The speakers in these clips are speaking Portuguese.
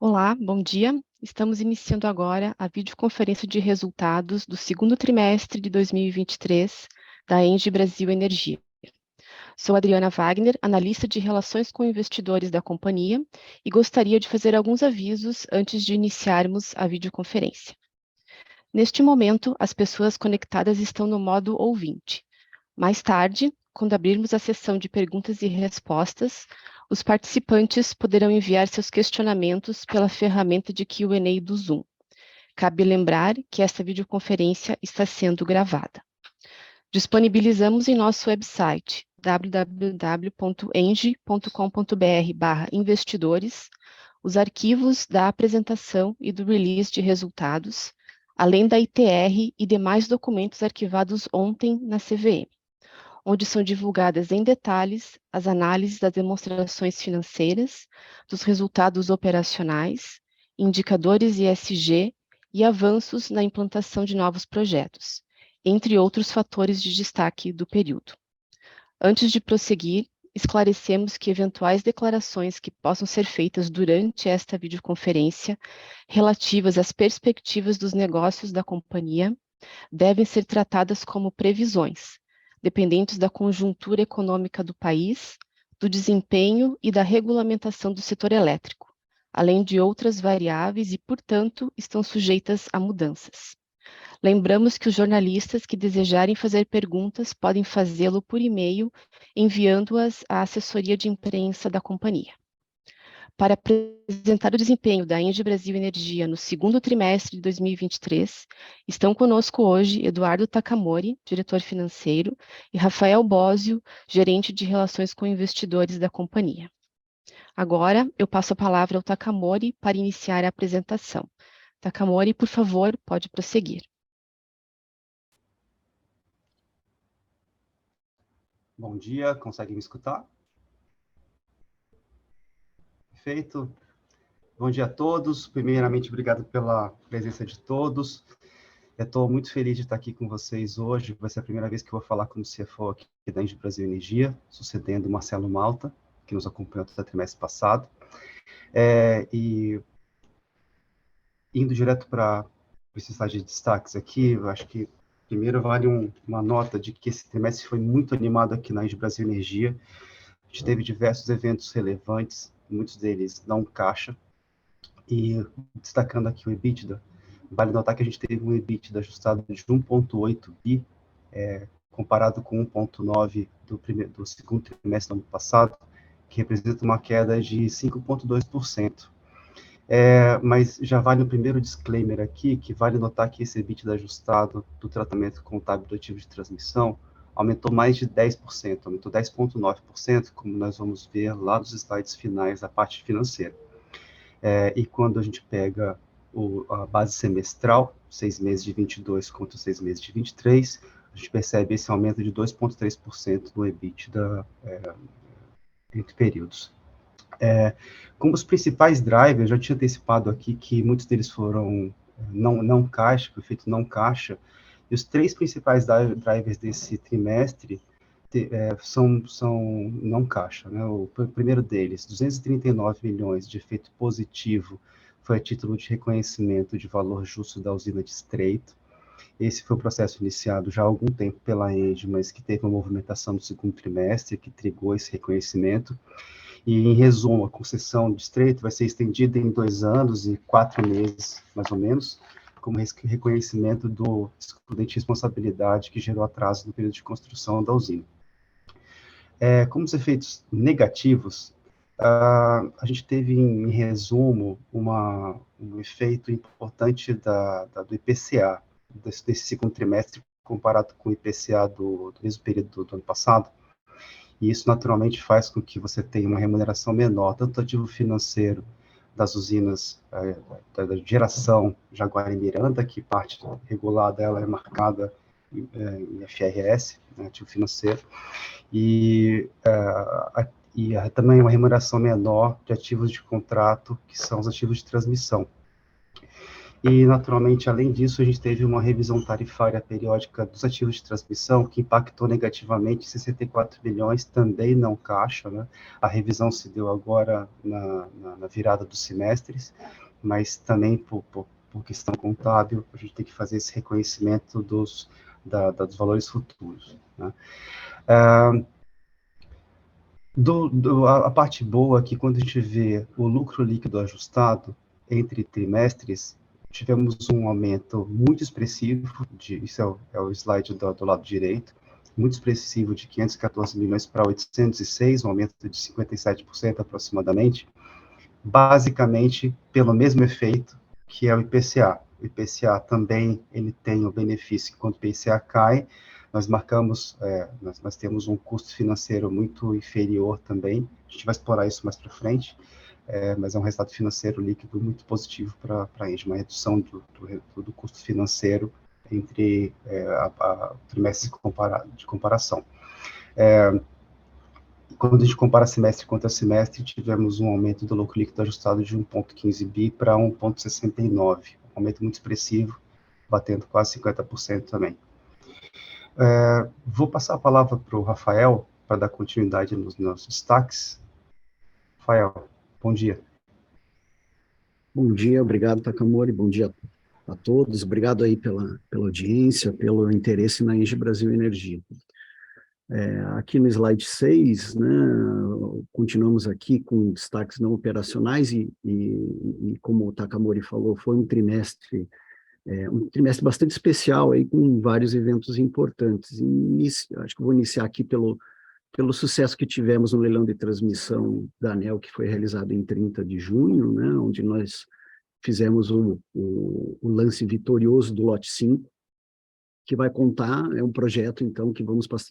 Olá, bom dia. Estamos iniciando agora a videoconferência de resultados do segundo trimestre de 2023 da ENGIE Brasil Energia. Sou Adriana Wagner, analista de relações com investidores da companhia, e gostaria de fazer alguns avisos antes de iniciarmos a videoconferência. Neste momento, as pessoas conectadas estão no modo ouvinte. Mais tarde, quando abrirmos a sessão de perguntas e respostas, os participantes poderão enviar seus questionamentos pela ferramenta de Q&A do Zoom. Cabe lembrar que esta videoconferência está sendo gravada. Disponibilizamos em nosso website www.engie.com.br/investidores os arquivos da apresentação e do release de resultados, além da ITR e demais documentos arquivados ontem na CVM, onde são divulgadas em detalhes as análises das demonstrações financeiras, dos resultados operacionais, indicadores ESG e avanços na implantação de novos projetos, entre outros fatores de destaque do período. Antes de prosseguir, esclarecemos que eventuais declarações que possam ser feitas durante esta videoconferência relativas às perspectivas dos negócios da companhia devem ser tratadas como previsões, dependentes da conjuntura econômica do país, do desempenho e da regulamentação do setor elétrico, além de outras variáveis e, portanto, estão sujeitas a mudanças. Lembramos que os jornalistas que desejarem fazer perguntas podem fazê-lo por e-mail, enviando-as à assessoria de imprensa da companhia. Para apresentar o desempenho da ENGIE Brasil Energia no segundo trimestre de 2023, estão conosco hoje Eduardo Takamori, diretor financeiro, e Rafael Bósio, gerente de relações com investidores da companhia. Agora, eu passo a palavra ao Takamori para iniciar a apresentação. Takamori, por favor, pode prosseguir. Bom dia, consegue me escutar? Perfeito. Bom dia a todos. Primeiramente, obrigado pela presença de todos. Eu estou muito feliz de estar aqui com vocês hoje. Vai ser a primeira vez que eu vou falar como CFO aqui da ENGIE Brasil Energia, sucedendo o Marcelo Malta, que nos acompanhou até o trimestre passado. E indo direto para esse slide de destaques aqui, eu acho que primeiro vale uma nota de que esse trimestre foi muito animado aqui na ENGIE Brasil Energia. A gente teve diversos eventos relevantes, muitos deles não caixa, e destacando aqui o EBITDA, vale notar que a gente teve um EBITDA ajustado de 1,8 bi, comparado com 1,9 do segundo trimestre do ano passado, que representa uma queda de 5,2%. Mas já vale o primeiro disclaimer aqui, que vale notar que esse EBITDA ajustado do tratamento contábil do ativo de transmissão aumentou mais de 10%, aumentou 10,9%, como nós vamos ver lá nos slides finais da parte financeira. E quando a gente pega a base semestral, 6 meses de 22 contra 6 meses de 23, a gente percebe esse aumento de 2,3% no EBITDA entre períodos. Como os principais drivers, eu já tinha antecipado aqui que muitos deles foram não caixa, o efeito não caixa, e os três principais drivers desse trimestre são não caixa, né? O primeiro deles, 239 milhões de efeito positivo, foi a título de reconhecimento de valor justo da usina de Estreito. Esse foi um processo iniciado já há algum tempo pela ENGIE, mas que teve uma movimentação no segundo trimestre, que trigou esse reconhecimento. E, em resumo, a concessão de Estreito vai ser estendida em 2 anos e 4 meses, mais ou menos, como reconhecimento do excludente de responsabilidade que gerou atraso no período de construção da usina. Como os efeitos negativos, a gente teve, em resumo, um efeito importante do IPCA, desse segundo trimestre, comparado com o IPCA do mesmo período do ano passado, e isso naturalmente faz com que você tenha uma remuneração menor, tanto do ativo financeiro das usinas da geração Jaguara e Miranda, que parte regulada ela é marcada em FRS, né, ativo financeiro, e também uma remuneração menor de ativos de contrato, que são os ativos de transmissão. E, naturalmente, além disso, a gente teve uma revisão tarifária periódica dos ativos de transmissão, que impactou negativamente 64 bilhões, também não caixa, né? A revisão se deu agora na virada dos semestres, mas também por questão contábil, a gente tem que fazer esse reconhecimento dos valores futuros, né? A parte boa é que quando a gente vê o lucro líquido ajustado entre trimestres, tivemos um aumento muito expressivo, isso é o slide do lado direito, muito expressivo de 514 milhões para 806, um aumento de 57% aproximadamente, basicamente pelo mesmo efeito que é o IPCA. O IPCA também ele tem o benefício que quando o IPCA cai, nós marcamos, nós temos um custo financeiro muito inferior também, a gente vai explorar isso mais para frente, mas é um resultado financeiro líquido muito positivo para a Engie, uma redução do custo financeiro entre trimestres de comparação. Quando a gente compara semestre contra semestre, tivemos um aumento do lucro líquido ajustado de 1,15 bi para 1,69, um aumento muito expressivo, batendo quase 50% também. Vou passar a palavra para o Rafael, para dar continuidade nos nossos destaques. Rafael, bom dia. Bom dia, obrigado, Takamori, bom dia a todos, obrigado aí pela audiência, pelo interesse na Engie Brasil Energia. Aqui no slide 6, né, continuamos aqui com destaques não operacionais e como o Takamori falou, foi um trimestre bastante especial, aí, com vários eventos importantes. Acho que vou iniciar aqui pelo sucesso que tivemos no leilão de transmissão da ANEEL, que foi realizado em 30 de junho, né, onde nós fizemos o lance vitorioso do lote 5, que vai contar, é um projeto, então, que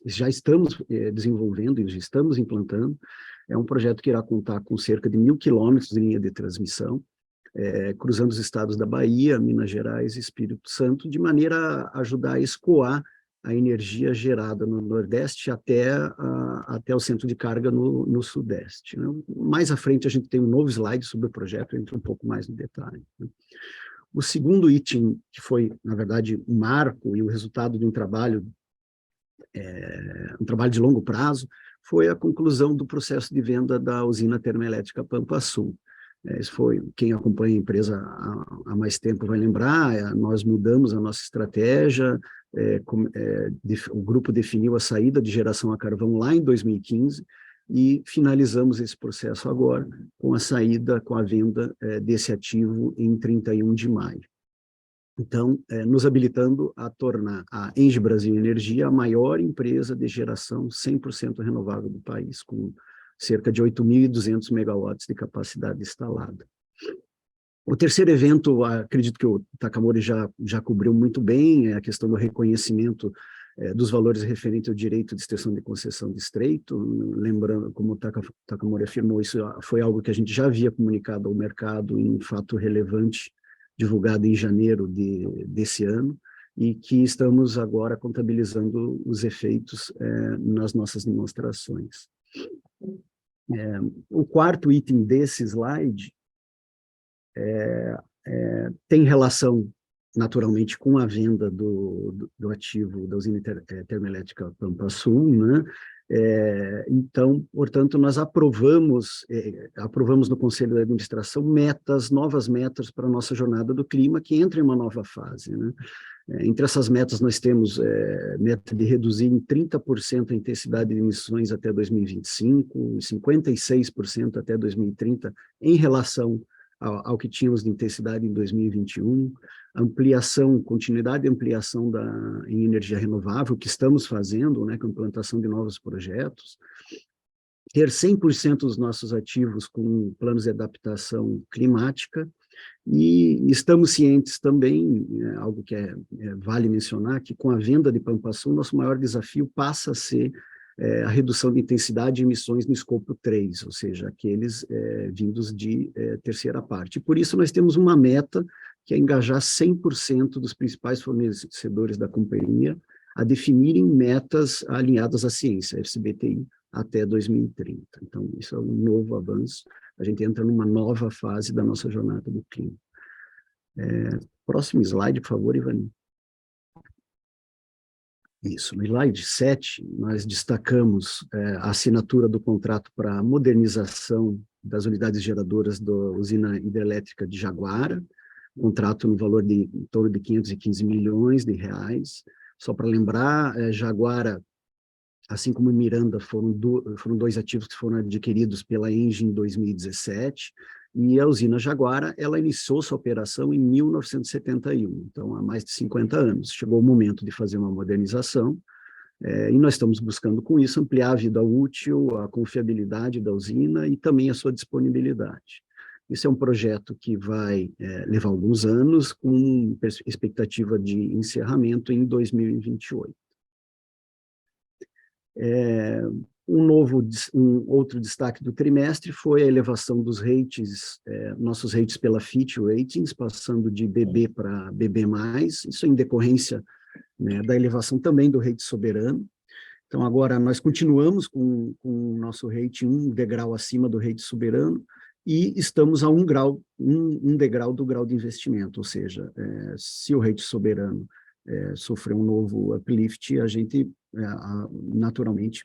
já estamos desenvolvendo e já estamos implantando, é um projeto que irá contar com cerca de 1.000 quilômetros de linha de transmissão, cruzando os estados da Bahia, Minas Gerais e Espírito Santo, de maneira a ajudar a escoar a energia gerada no Nordeste até o centro de carga no Sudeste. Mais à frente, a gente tem um novo slide sobre o projeto, entra um pouco mais no detalhe. O segundo item, que foi, na verdade, um marco e o resultado de um trabalho de longo prazo, foi a conclusão do processo de venda da usina termoelétrica Pampa Sul. Isso foi, quem acompanha a empresa há mais tempo vai lembrar, nós mudamos a nossa estratégia, o grupo definiu a saída de geração a carvão lá em 2015, e finalizamos esse processo agora com a venda desse ativo em 31 de maio. Então, nos habilitando a tornar a Engie Brasil Energia a maior empresa de geração 100% renovável do país, com cerca de 8.200 megawatts de capacidade instalada. O terceiro evento, acredito que o Takamori já cobriu muito bem, é a questão do reconhecimento dos valores referentes ao direito de extensão de concessão de estreito. Lembrando, como o Takamori afirmou, isso foi algo que a gente já havia comunicado ao mercado em fato relevante, divulgado em janeiro desse ano, e que estamos agora contabilizando os efeitos nas nossas demonstrações. O quarto item desse slide tem relação, naturalmente, com a venda do ativo da usina termoelétrica Pampa Sul, né? Então, portanto, nós aprovamos no Conselho de Administração novas metas para a nossa jornada do clima, que entra em uma nova fase, né? Entre essas metas, nós temos meta de reduzir em 30% a intensidade de emissões até 2025, 56% até 2030, em relação ao que tínhamos de intensidade em 2021, continuidade de ampliação em energia renovável, que estamos fazendo, né, com a implantação de novos projetos, ter 100% dos nossos ativos com planos de adaptação climática, e estamos cientes também, algo que vale mencionar, que com a venda de Pampa Sul, nosso maior desafio passa a ser a redução de intensidade de emissões no escopo 3, ou seja, aqueles vindos de terceira parte. Por isso, nós temos uma meta, que é engajar 100% dos principais fornecedores da companhia a definirem metas alinhadas à ciência, SBTI, até 2030. Então, isso é um novo avanço. A gente entra numa nova fase da nossa jornada do clima. Próximo slide, por favor, Ivani. Isso, no slide 7, nós destacamos a assinatura do contrato para a modernização das unidades geradoras da usina hidrelétrica de Jaguara, contrato no valor de em torno de 515 milhões de reais. Só para lembrar, Jaguara, assim como Miranda, foram dois ativos que foram adquiridos pela Engie em 2017, e a usina Jaguara, ela iniciou sua operação em 1971, então há mais de 50 anos. Chegou o momento de fazer uma modernização, e nós estamos buscando com isso ampliar a vida útil, a confiabilidade da usina e também a sua disponibilidade. Isso é um projeto que vai levar alguns anos, com expectativa de encerramento em 2028. Um outro destaque do trimestre foi a elevação dos ratings, nossos ratings pela Fitch Ratings, passando de BB para BB+, isso em decorrência, né, da elevação também do rating soberano. Então, agora, nós continuamos com o nosso rating um degrau acima do rating soberano e estamos a um degrau do grau de investimento, ou seja, se o rating soberano sofrer um novo uplift, a gente naturalmente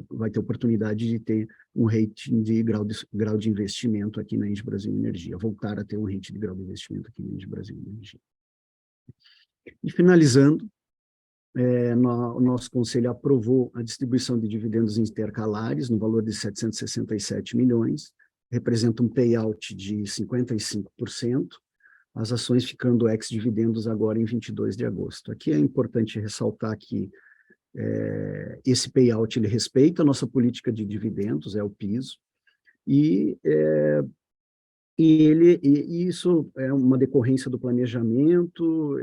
vai ter oportunidade de ter um rating de grau de investimento aqui na Engie Brasil Energia, voltar a ter um rating de grau de investimento aqui na Engie Brasil Energia. E finalizando, o nosso conselho aprovou a distribuição de dividendos intercalares no valor de 767 milhões, representa um payout de 55%, as ações ficando ex-dividendos agora em 22 de agosto. Aqui é importante ressaltar que esse payout ele respeita a nossa política de dividendos, é o piso, e isso é uma decorrência do planejamento,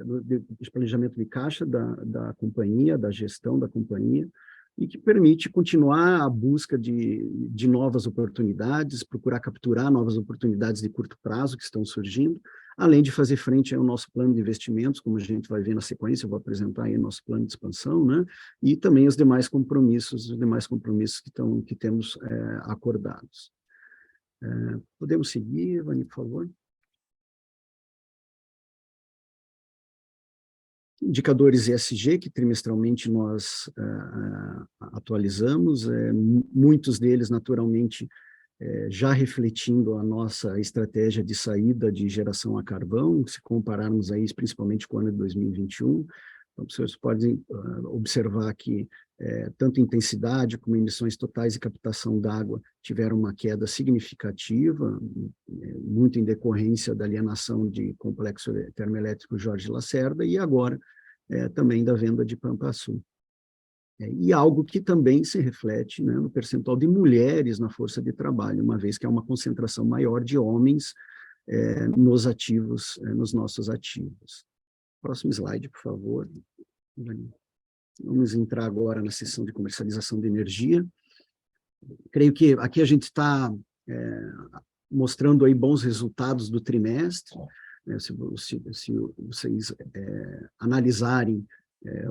do planejamento de caixa da companhia, da gestão da companhia, e que permite continuar a busca de novas oportunidades, procurar capturar novas oportunidades de curto prazo que estão surgindo, além de fazer frente ao nosso plano de investimentos, como a gente vai ver na sequência, eu vou apresentar aí o nosso plano de expansão, né? E também os demais compromissos que temos acordados. Podemos seguir, Vani, por favor? Indicadores ESG, que trimestralmente nós atualizamos, muitos deles, naturalmente, já refletindo a nossa estratégia de saída de geração a carvão, se compararmos aí, principalmente com o ano de 2021, então, vocês podem observar que tanto intensidade como emissões totais e captação d'água tiveram uma queda significativa, muito em decorrência da alienação de complexo termoelétrico Jorge Lacerda e agora também da venda de Pampa Sul. E algo que também se reflete, né, no percentual de mulheres na força de trabalho, uma vez que há uma concentração maior de homens nos ativos, nos nossos ativos. Próximo slide, por favor. Vamos entrar agora na seção de comercialização de energia. Creio que aqui a gente está mostrando aí bons resultados do trimestre, né? Se vocês analisarem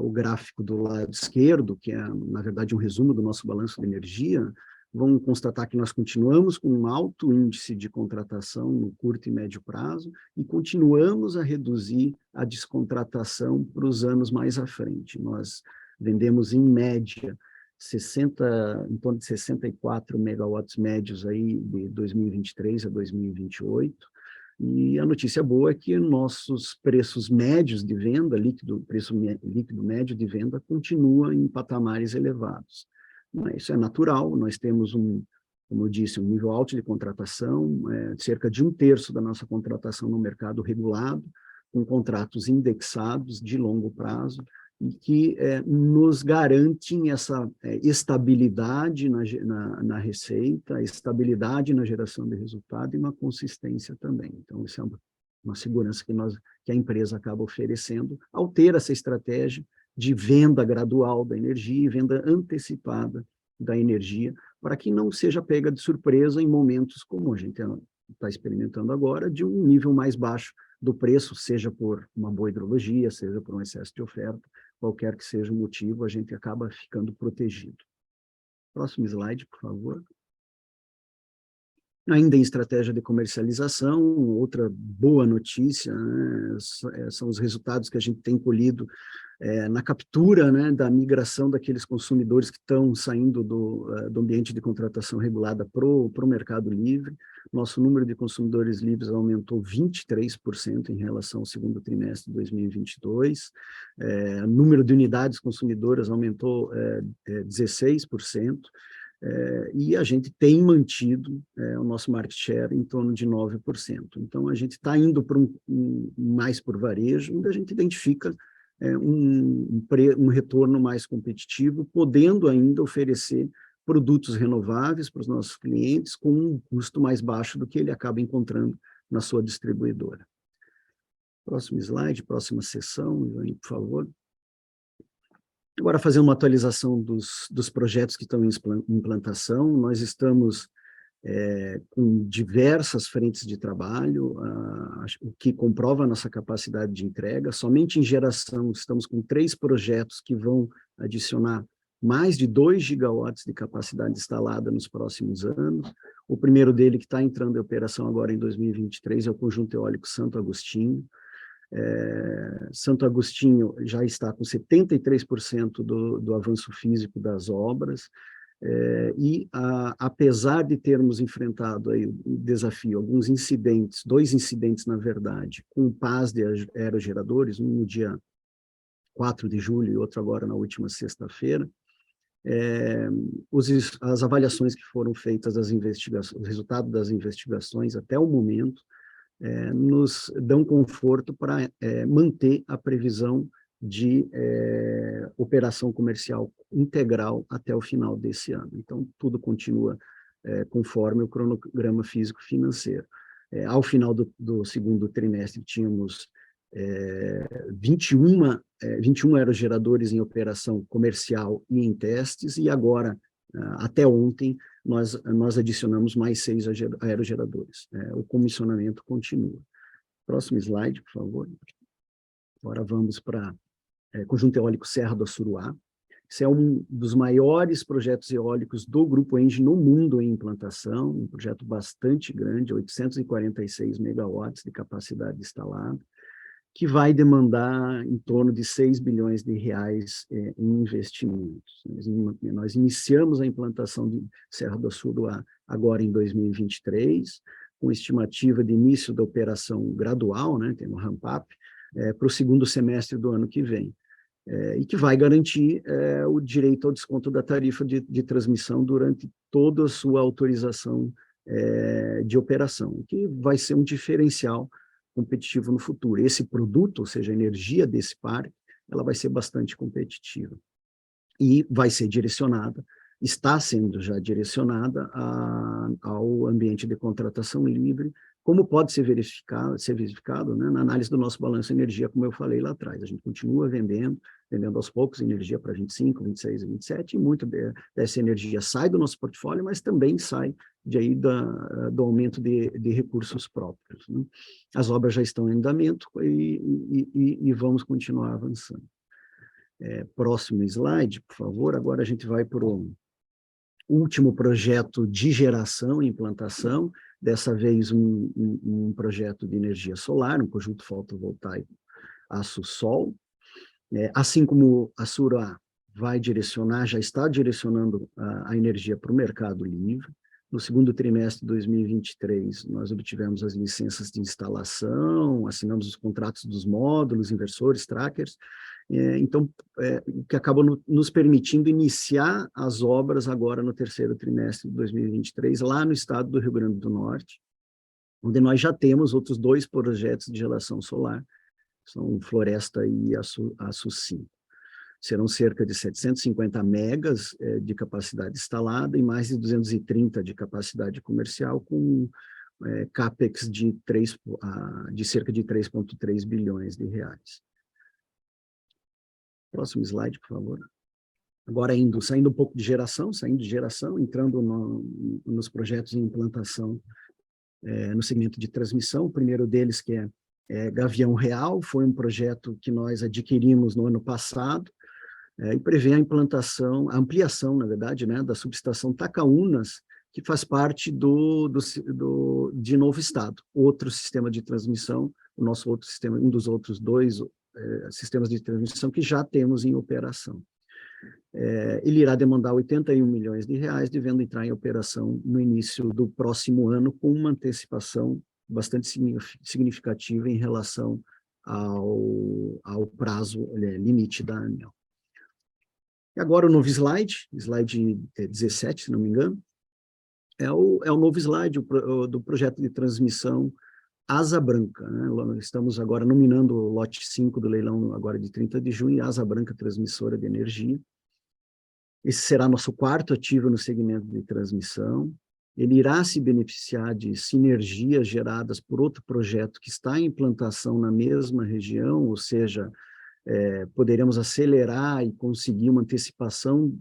o gráfico do lado esquerdo, que é, na verdade, um resumo do nosso balanço de energia, vão constatar que nós continuamos com um alto índice de contratação no curto e médio prazo e continuamos a reduzir a descontratação para os anos mais à frente. Nós vendemos, em média, em torno de 64 megawatts médios aí de 2023 a 2028, e a notícia boa é que nossos preços médios de venda, preço líquido médio de venda, continua em patamares elevados. Isso é natural, nós temos como eu disse, um nível alto de contratação, cerca de 1/3 da nossa contratação no mercado regulado, com contratos indexados de longo prazo, e que nos garantem essa estabilidade na receita, estabilidade na geração de resultado e uma consistência também. Então, isso é uma segurança que a empresa acaba oferecendo ao ter essa estratégia de venda gradual da energia e venda antecipada da energia, para que não seja pega de surpresa em momentos como a gente está experimentando agora, de um nível mais baixo do preço, seja por uma boa hidrologia, seja por um excesso de oferta, qualquer que seja o motivo, a gente acaba ficando protegido. Próximo slide, por favor. Ainda em estratégia de comercialização, outra boa notícia, né, são os resultados que a gente tem colhido na captura, né, da migração daqueles consumidores que estão saindo do ambiente de contratação regulada para o mercado livre. Nosso número de consumidores livres aumentou 23% em relação ao segundo trimestre de 2022. O número de unidades consumidoras aumentou 16%. E a gente tem mantido o nosso market share em torno de 9%. Então, a gente está indo para mais por varejo, onde a gente identifica um retorno mais competitivo, podendo ainda oferecer produtos renováveis para os nossos clientes com um custo mais baixo do que ele acaba encontrando na sua distribuidora. Próximo slide, próxima sessão, por favor. Agora, fazendo uma atualização dos projetos que estão em implantação, nós estamos com diversas frentes de trabalho, o que comprova a nossa capacidade de entrega. Somente em geração, estamos com 3 projetos que vão adicionar mais de 2 gigawatts de capacidade instalada nos próximos anos. O primeiro dele, que está entrando em operação agora em 2023, é o Conjunto Eólico Santo Agostinho. Santo Agostinho já está com 73% do avanço físico das obras, apesar de termos enfrentado aí o desafio, alguns incidentes, 2 incidentes, na verdade, com pás de aerogeradores, um no dia 4 de julho e outro agora na última sexta-feira, as avaliações que foram feitas, os resultados das investigações até o momento, nos dão conforto para manter a previsão de operação comercial integral até o final desse ano. Então, tudo continua conforme o cronograma físico-financeiro. Ao final do segundo trimestre, tínhamos 21 aerogeradores em operação comercial e em testes, e agora, até ontem, nós adicionamos mais 6 aerogeradores. O comissionamento continua. Próximo slide, por favor. Agora vamos para Conjunto Eólico Serra do Assuruá. Esse é um dos maiores projetos eólicos do Grupo ENGIE no mundo em implantação, um projeto bastante grande, 846 megawatts de capacidade instalada, que vai demandar em torno de 6 bilhões de reais em investimentos. Nós iniciamos a implantação de Serra do Assuruá agora em 2023, com estimativa de início da operação gradual, né, tem um ramp-up, para o segundo semestre do ano que vem, e que vai garantir o direito ao desconto da tarifa de transmissão durante toda a sua autorização de operação, que vai ser um diferencial competitivo no futuro. Esse produto, ou seja, a energia desse parque, ela vai ser bastante competitiva. E vai ser direcionada, está sendo já direcionada ao ambiente de contratação livre, como pode ser verificado, né, na análise do nosso balanço de energia, como eu falei lá atrás. A gente continua vendendo aos poucos energia para 25, 26 e 27, e muito dessa energia sai do nosso portfólio, mas também sai do aumento de recursos próprios, né? As obras já estão em andamento e vamos continuar avançando. Próximo slide, por favor. Agora a gente vai para o último projeto de geração e implantação, dessa vez um projeto de energia solar, um conjunto fotovoltaico aço-sol. Assim como a Assuruá vai direcionar, já está direcionando a energia para o mercado livre. No segundo trimestre de 2023, nós obtivemos as licenças de instalação, assinamos os contratos dos módulos, inversores, trackers, então, o que acabou nos permitindo iniciar as obras agora no terceiro trimestre de 2023, lá no estado do Rio Grande do Norte, onde nós já temos outros 2 projetos de geração solar, são Floresta e Açu 5. Serão cerca de 750 megas de capacidade instalada e mais de 230 de capacidade comercial, com CAPEX de cerca de 3,3 bilhões de reais. Próximo slide, por favor. Agora, saindo um pouco de geração, entrando nos projetos em implantação no segmento de transmissão. O primeiro deles, que é Gavião Real, foi um projeto que nós adquirimos no ano passado, e prevê a ampliação, na verdade, né, da subestação Tacaunas, que faz parte de Novo Estado, outro sistema de transmissão, o nosso outro sistema, um dos outros dois sistemas de transmissão que já temos em operação. Ele irá demandar 81 milhões de reais, devendo entrar em operação no início do próximo ano, com uma antecipação bastante significativa em relação ao prazo limite da ANEEL. E agora o novo slide 17, se não me engano, é o novo slide do projeto de transmissão Asa Branca, né? Estamos agora nominando o lote 5 do leilão, agora de 30 de junho, Asa Branca Transmissora de Energia. Esse será nosso quarto ativo no segmento de transmissão. Ele irá se beneficiar de sinergias geradas por outro projeto que está em implantação na mesma região, ou seja, poderemos acelerar e conseguir uma antecipação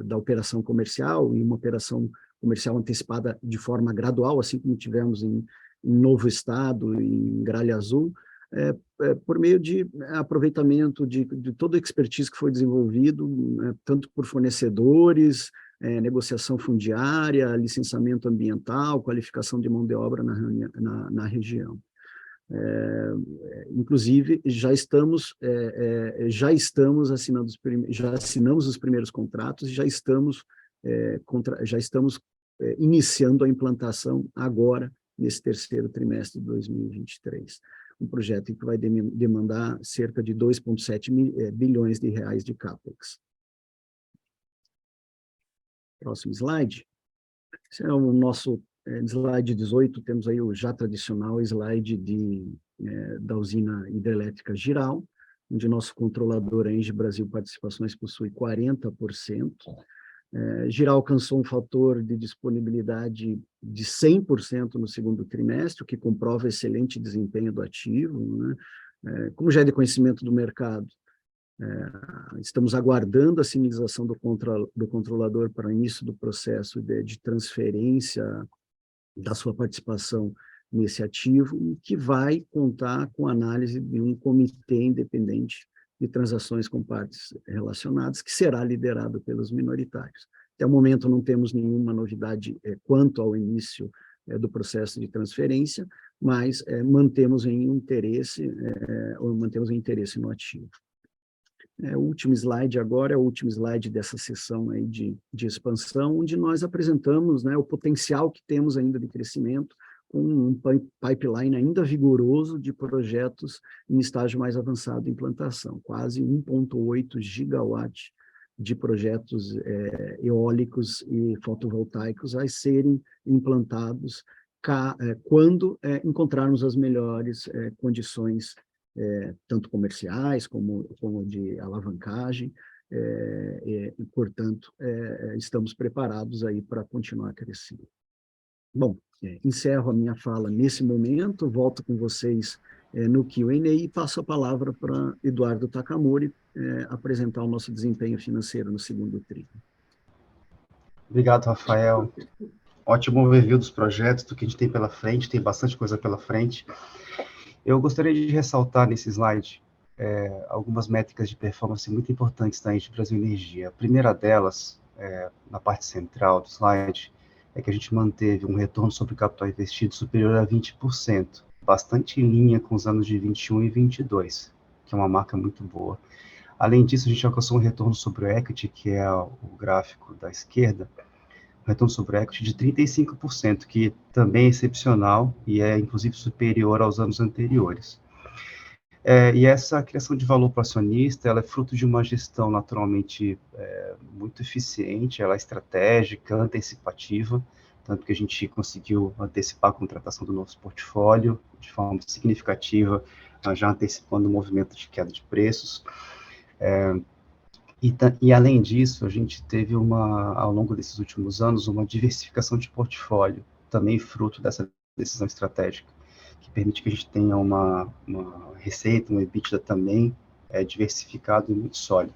da operação comercial, e uma operação comercial antecipada de forma gradual, assim como tivemos em Novo Estado, em Gralha Azul, por meio de aproveitamento de toda a expertise que foi desenvolvido, tanto por fornecedores, negociação fundiária, licenciamento ambiental, qualificação de mão de obra na região. Inclusive, já assinamos os primeiros contratos e já estamos iniciando a implantação agora, nesse terceiro trimestre de 2023. Um projeto que vai demandar cerca de 2,7 bilhões de reais de CAPEX. Próximo slide. Esse é o nosso slide 18, temos aí o já tradicional slide da usina hidrelétrica Jirau, onde nosso controlador, a Engie Brasil Participações, possui 40%. Jirau alcançou um fator de disponibilidade de 100% no segundo trimestre, o que comprova excelente desempenho do ativo, né? Como já é de conhecimento do mercado, estamos aguardando a sinalização do controlador para o início do processo de transferência da sua participação nesse ativo, que vai contar com a análise de um comitê independente de transações com partes relacionadas, que será liderado pelos minoritários. Até o momento não temos nenhuma novidade quanto ao início do processo de transferência, mas mantemos interesse no ativo. O último slide agora é o último slide dessa sessão aí de expansão, onde nós apresentamos, né, o potencial que temos ainda de crescimento, com um pipeline ainda vigoroso de projetos em estágio mais avançado de implantação, quase 1,8 gigawatt de projetos eólicos e fotovoltaicos a serem implantados quando encontrarmos as melhores condições, tanto comerciais como de alavancagem, e, portanto, estamos preparados aí para continuar crescendo. Bom, encerro a minha fala nesse momento, volto com vocês no Q&A e passo a palavra para Eduardo Takamori apresentar o nosso desempenho financeiro no segundo tri. Obrigado, Rafael. Ótimo overview dos projetos, do que a gente tem pela frente, tem bastante coisa pela frente. Eu gostaria de ressaltar nesse slide algumas métricas de performance muito importantes da Engie Brasil Energia. A primeira delas, na parte central do slide, é que a gente manteve um retorno sobre capital investido superior a 20%, bastante em linha com os anos de 21 e 22, que é uma marca muito boa. Além disso, a gente alcançou um retorno sobre o equity, que é o gráfico da esquerda, um retorno sobre o equity de 35%, que também é excepcional e é, inclusive, superior aos anos anteriores. E essa criação de valor para o acionista, ela é fruto de uma gestão naturalmente muito eficiente, ela é estratégica, antecipativa, tanto que a gente conseguiu antecipar a contratação do nosso portfólio de forma significativa, já antecipando o movimento de queda de preços. E além disso, a gente teve ao longo desses últimos anos, uma diversificação de portfólio, também fruto dessa decisão estratégica, que permite que a gente tenha uma receita, um EBITDA também diversificado e muito sólido.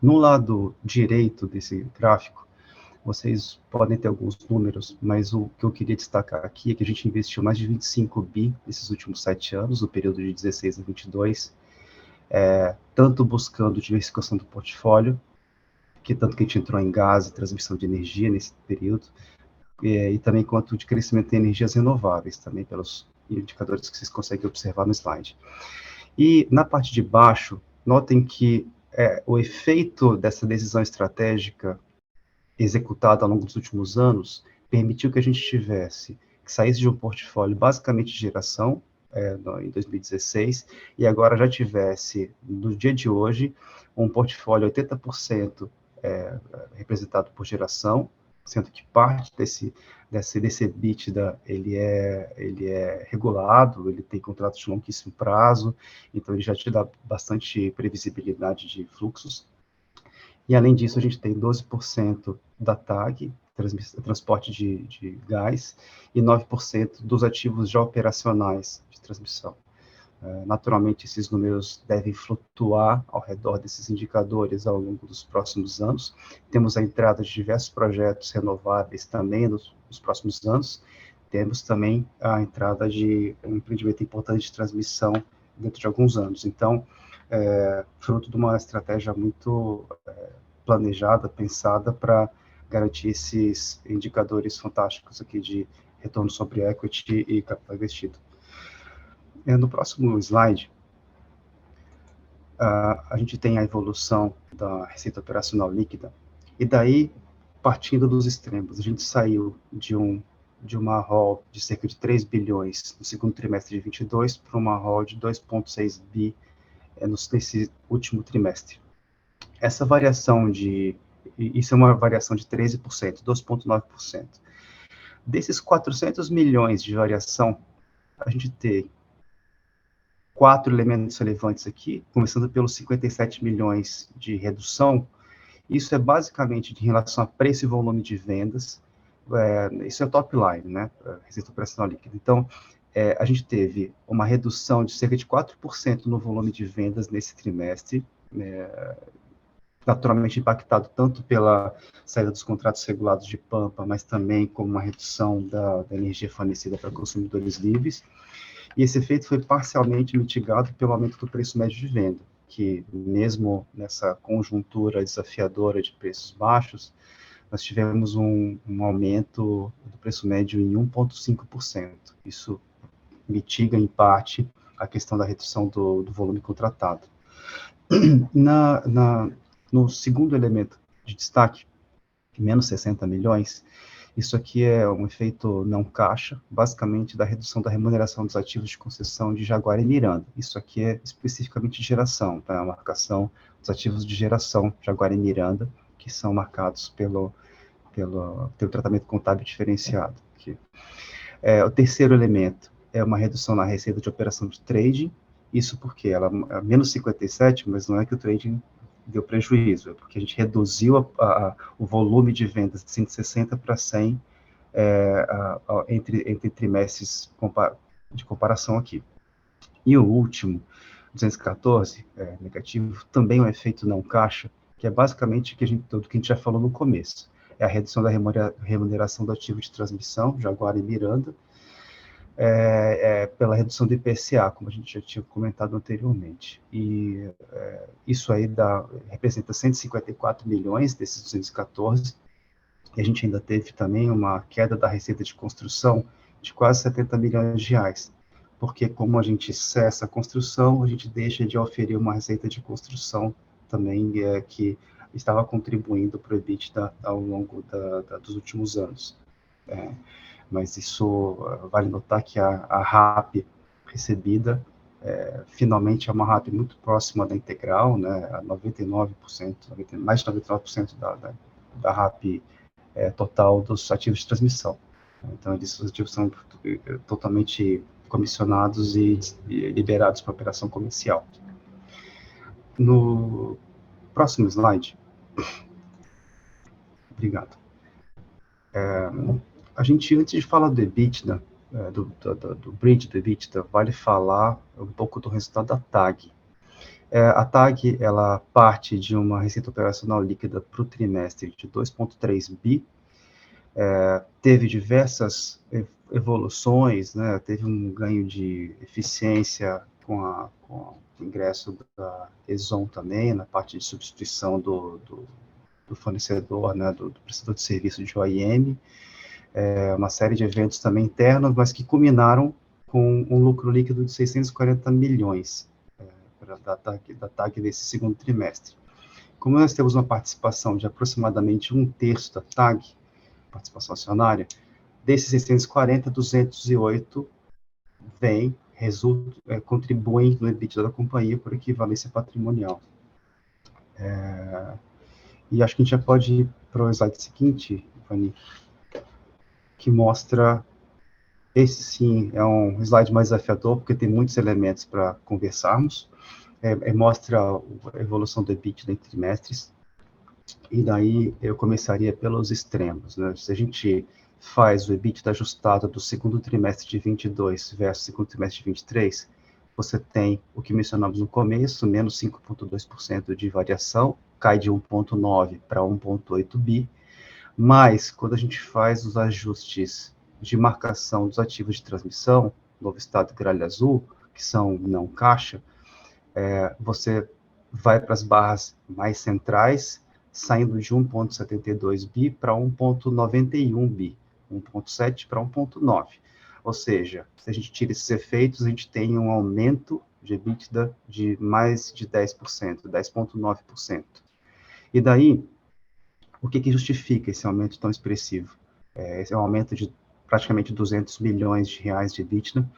No lado direito desse gráfico, vocês podem ter alguns números, mas o que eu queria destacar aqui é que a gente investiu mais de 25 bi nesses últimos 7 anos, no período de 16 a 22, tanto buscando diversificação do portfólio, que tanto que a gente entrou em gás e transmissão de energia nesse período, e também quanto de crescimento de energias renováveis, também pelos indicadores que vocês conseguem observar no slide. E na parte de baixo, notem que o efeito dessa decisão estratégica executada ao longo dos últimos anos permitiu que a gente tivesse, que saísse de um portfólio basicamente de geração, em 2016, e agora já tivesse, no dia de hoje, um portfólio 80% representado por geração, sendo que parte desse EBITDA, ele é regulado, ele tem contratos de longuíssimo prazo, então ele já te dá bastante previsibilidade de fluxos. E, além disso, a gente tem 12% da TAG, transporte de gás, e 9% dos ativos já operacionais de transmissão. Naturalmente, esses números devem flutuar ao redor desses indicadores ao longo dos próximos anos. Temos a entrada de diversos projetos renováveis também nos próximos anos. Temos também a entrada de um empreendimento importante de transmissão dentro de alguns anos. Então, fruto de uma estratégia muito planejada, pensada para garantir esses indicadores fantásticos aqui de retorno sobre equity e capital investido. No próximo slide, a gente tem a evolução da receita operacional líquida, e daí, partindo dos extremos, a gente saiu de uma ROL de cerca de 3 bilhões no segundo trimestre de 22 para uma ROL de 2,6 bi nesse último trimestre. Essa variação isso é uma variação de 13%, 2,9%. Desses 400 milhões de variação, a gente tem 4 elementos relevantes aqui, começando pelos 57 milhões de redução. Isso é basicamente em relação a preço e volume de vendas. Isso é top line, né? Receita operacional líquida. Então, a gente teve uma redução de cerca de 4% no volume de vendas nesse trimestre, naturalmente impactado tanto pela saída dos contratos regulados de Pampa, mas também como uma redução da energia fornecida para consumidores livres. E esse efeito foi parcialmente mitigado pelo aumento do preço médio de venda, que mesmo nessa conjuntura desafiadora de preços baixos, nós tivemos um aumento do preço médio em 1,5%. Isso mitiga, em parte, a questão da redução do volume contratado. No segundo elemento de destaque, menos 60 milhões, isso aqui é um efeito não caixa, basicamente da redução da remuneração dos ativos de concessão de Jaguara e Miranda. Isso aqui é especificamente de geração, tá? A marcação dos ativos de geração Jaguara e Miranda, que são marcados pelo tratamento contábil diferenciado. Aqui. O terceiro elemento é uma redução na receita de operação de trading, isso porque ela é menos 57, mas não é que o trading deu prejuízo, é porque a gente reduziu o volume de vendas de 160 para 100 entre trimestres de comparação aqui. E o último, 214, negativo, também é um efeito não caixa, que é basicamente tudo que a gente já falou no começo. É a redução da remuneração do ativo de transmissão, Jaguara e Miranda, pela redução do IPCA, como a gente já tinha comentado anteriormente. E isso aí representa 154 milhões desses 214, e a gente ainda teve também uma queda da receita de construção de quase 70 milhões de reais, porque como a gente cessa a construção, a gente deixa de oferir uma receita de construção também que estava contribuindo para o EBITDA ao longo dos últimos anos. Mas isso vale notar que a RAP recebida finalmente é uma RAP muito próxima da integral, né, a 99%, mais de 99% da RAP total dos ativos de transmissão. Então, esses ativos são totalmente comissionados e liberados para operação comercial. No próximo slide. Obrigado. A gente, antes de falar do EBITDA, do bridge do EBITDA, vale falar um pouco do resultado da TAG. A TAG, ela parte de uma receita operacional líquida para o trimestre de 2,3 bi, teve diversas evoluções, né? Teve um ganho de eficiência com o ingresso da Exxon também, na parte de substituição do fornecedor, né, do prestador de serviço de OIM, uma série de eventos também internos, mas que culminaram com um lucro líquido de 640 milhões da TAG nesse segundo trimestre. Como nós temos uma participação de aproximadamente 1/3 da TAG, participação acionária, desses 640, 208 contribuem no EBITDA da companhia por equivalência patrimonial. E acho que a gente já pode ir para o slide seguinte, Ivani, que mostra, esse sim é um slide mais desafiador, porque tem muitos elementos para conversarmos, mostra a evolução do EBITDA em trimestres, e daí eu começaria pelos extremos, né? Se a gente faz o EBITDA ajustado do segundo trimestre de 22 versus segundo trimestre de 23, você tem o que mencionamos no começo, menos 5,2% de variação, cai de 1,9 para 1,8 bi, mas quando a gente faz os ajustes de marcação dos ativos de transmissão, novo estado gralha azul, que são não caixa, você vai para as barras mais centrais, saindo de 1,72 bi para 1,91 bi, 1,7 para 1,9. Ou seja, se a gente tira esses efeitos, a gente tem um aumento de EBITDA de mais de 10%, 10,9%. E daí, o que justifica esse aumento tão expressivo? Esse é um aumento de praticamente 200 milhões de reais de EBITDA.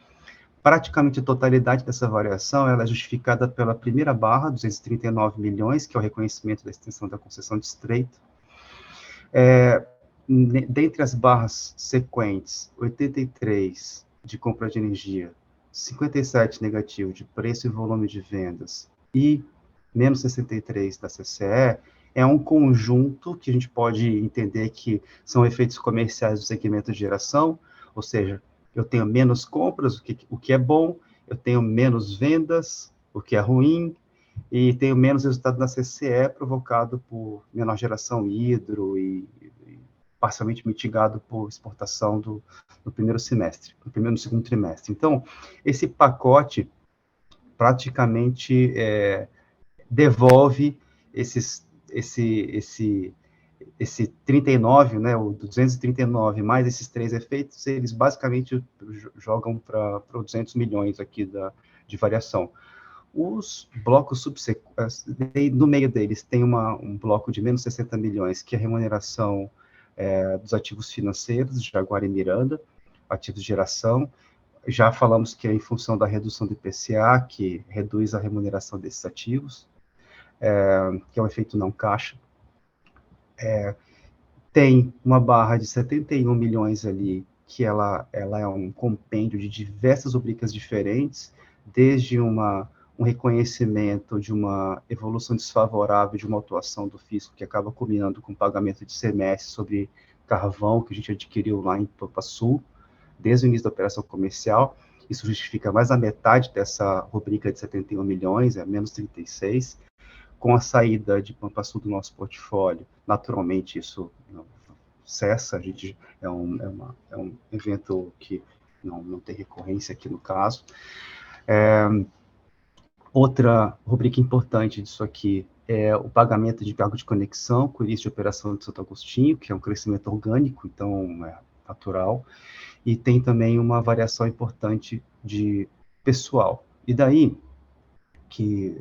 Praticamente a totalidade dessa variação ela é justificada pela primeira barra, 239 milhões, que é o reconhecimento da extensão da concessão de estreito. Dentre as barras sequentes, 83 de compra de energia, 57 negativo de preço e volume de vendas e menos 63 da CCE, é um conjunto que a gente pode entender que são efeitos comerciais do segmento de geração, ou seja, eu tenho menos compras, o que é bom, eu tenho menos vendas, o que é ruim, e tenho menos resultado na CCE provocado por menor geração hidro e parcialmente mitigado por exportação no primeiro semestre, no segundo trimestre. Então, esse pacote praticamente devolve esse 39, né, o 239, mais esses três efeitos, eles basicamente jogam para 200 milhões aqui de variação. Os blocos subsequentes, no meio deles tem um bloco de menos 60 milhões, que é a remuneração dos ativos financeiros, de Jaguara e Miranda, ativos de geração. Já falamos que é em função da redução do IPCA, que reduz a remuneração desses ativos, que é um efeito não caixa. Tem uma barra de 71 milhões ali, que ela é um compêndio de diversas rubricas diferentes, desde um reconhecimento de uma evolução desfavorável de uma atuação do fisco, que acaba culminando com o pagamento de ICMS sobre carvão, que a gente adquiriu lá em Pampa Sul, desde o início da operação comercial. Isso justifica mais da metade dessa rubrica de 71 milhões, menos 36. Com a saída de Pampa Sul do nosso portfólio, naturalmente isso cessa, é um evento que não tem recorrência aqui no caso. Outra rubrica importante disso aqui é o pagamento de cargo de conexão com o início de operação de Santo Agostinho, que é um crescimento orgânico, então é natural, e tem também uma variação importante de pessoal. E daí, que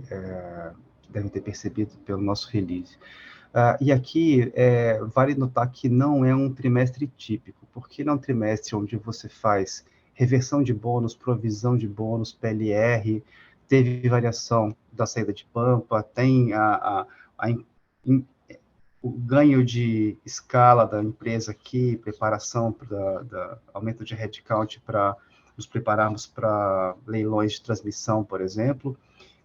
devem ter percebido pelo nosso release. E aqui, vale notar que não é um trimestre típico, porque não é um trimestre onde você faz reversão de bônus, provisão de bônus, PLR, teve variação da saída de Pampa, tem o ganho de escala da empresa aqui, preparação para aumento de headcount para nos prepararmos para leilões de transmissão, por exemplo.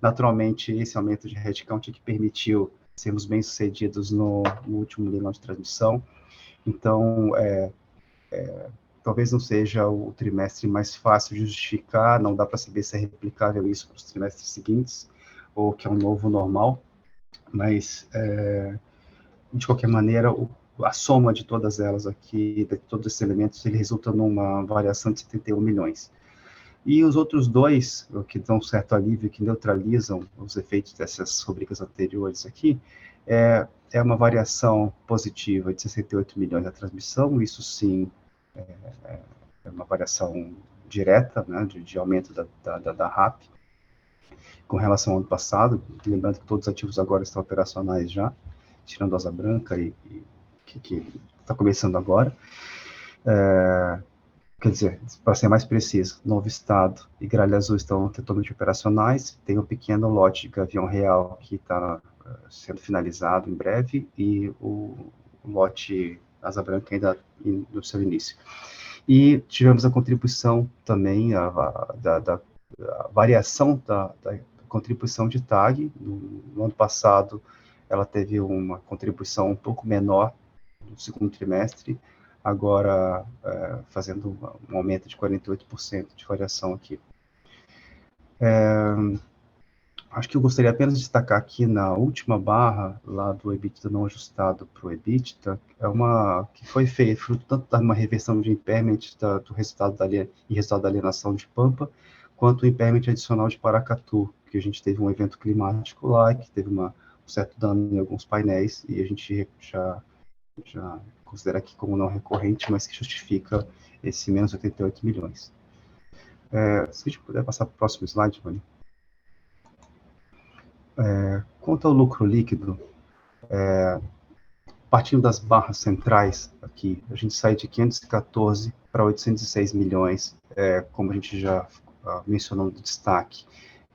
Naturalmente, esse aumento de headcount que permitiu sermos bem-sucedidos no último leilão de transmissão. Então, talvez não seja o trimestre mais fácil de justificar, não dá para saber se é replicável isso para os trimestres seguintes, ou que é um novo normal, mas, de qualquer maneira, a soma de todas elas aqui, de todos esses elementos, ele resulta numa variação de 71 milhões. E os outros dois, que dão certo alívio, que neutralizam os efeitos dessas rubricas anteriores aqui, é uma variação positiva de 68 milhões da transmissão, isso sim é uma variação direta, né, de aumento da RAP com relação ao ano passado, lembrando que todos os ativos agora estão operacionais já, tirando a Asa Branca e que está começando agora. Quer dizer, para ser mais preciso, Novo Estado e Gralha Azul estão totalmente operacionais, tem um pequeno lote de Gavião Real que está sendo finalizado em breve, e o lote Asa Branca ainda no seu início. E tivemos a contribuição também, a variação da contribuição de TAG. No ano passado, ela teve uma contribuição um pouco menor no segundo trimestre, agora fazendo um aumento de 48% de variação aqui. Acho que eu gostaria apenas de destacar aqui na última barra, lá do EBITDA não ajustado para o EBITDA, que foi feita fruto tanto de uma reversão de impairment do resultado da alienação de Pampa, quanto o impairment adicional de Paracatu, que a gente teve um evento climático lá, que teve um certo dano em alguns painéis, e a gente já considera aqui como não recorrente, mas que justifica esse menos 88 milhões. Se a gente puder passar para o próximo slide, Vani. Quanto ao lucro líquido, partindo das barras centrais aqui, a gente sai de 514 para 806 milhões, como a gente já mencionou no destaque,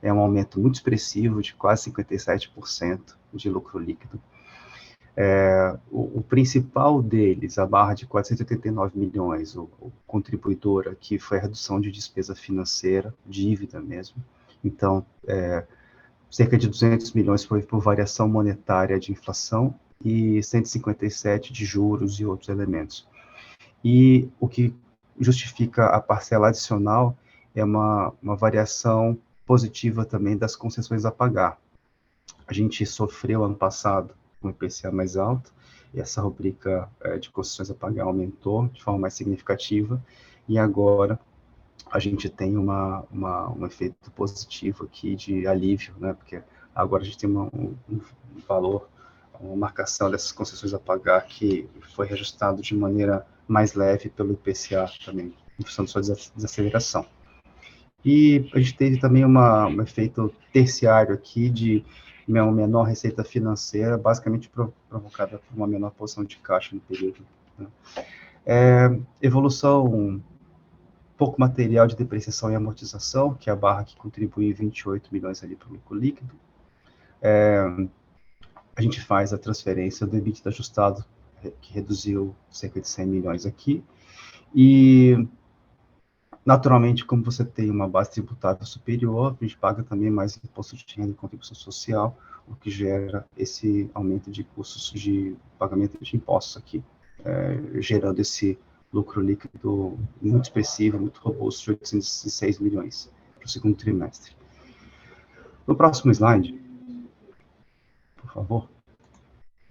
é um aumento muito expressivo de quase 57% de lucro líquido. O principal deles, a barra de 489 milhões, o contribuidor aqui foi a redução de despesa financeira, dívida mesmo. Então, cerca de 200 milhões foi por variação monetária de inflação e 157 de juros e outros elementos. E o que justifica a parcela adicional é uma variação positiva também das concessões a pagar. A gente sofreu ano passado com o IPCA mais alto, e essa rubrica de concessões a pagar aumentou de forma mais significativa, e agora a gente tem um efeito positivo aqui de alívio, né? Porque agora a gente tem um valor, uma marcação dessas concessões a pagar que foi reajustado de maneira mais leve pelo IPCA também, em função da sua desaceleração. E a gente teve também um efeito terciário aqui de uma menor receita financeira, basicamente provocada por uma menor posição de caixa no período, né? Evolução pouco material de depreciação e amortização, que é a barra que contribui 28 milhões ali para o lucro líquido. A gente faz a transferência do EBITDA ajustado, que reduziu cerca de 100 milhões aqui. E, naturalmente, como você tem uma base tributável superior, a gente paga também mais imposto de renda e contribuição social, o que gera esse aumento de custos de pagamento de impostos aqui, gerando esse lucro líquido muito expressivo, muito robusto, de 806 milhões para o segundo trimestre. No próximo slide, por favor,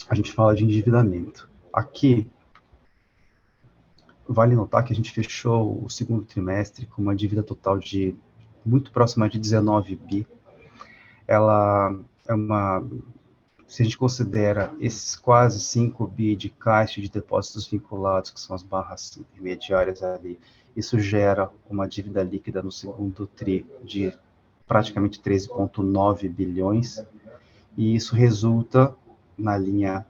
a gente fala de endividamento. Aqui, vale notar que a gente fechou o segundo trimestre com uma dívida total de muito próxima de 19 bi. Ela se a gente considera esses quase 5 bi de caixa de depósitos vinculados, que são as barras intermediárias ali, isso gera uma dívida líquida no segundo TRI de praticamente 13,9 bilhões, e isso resulta na linha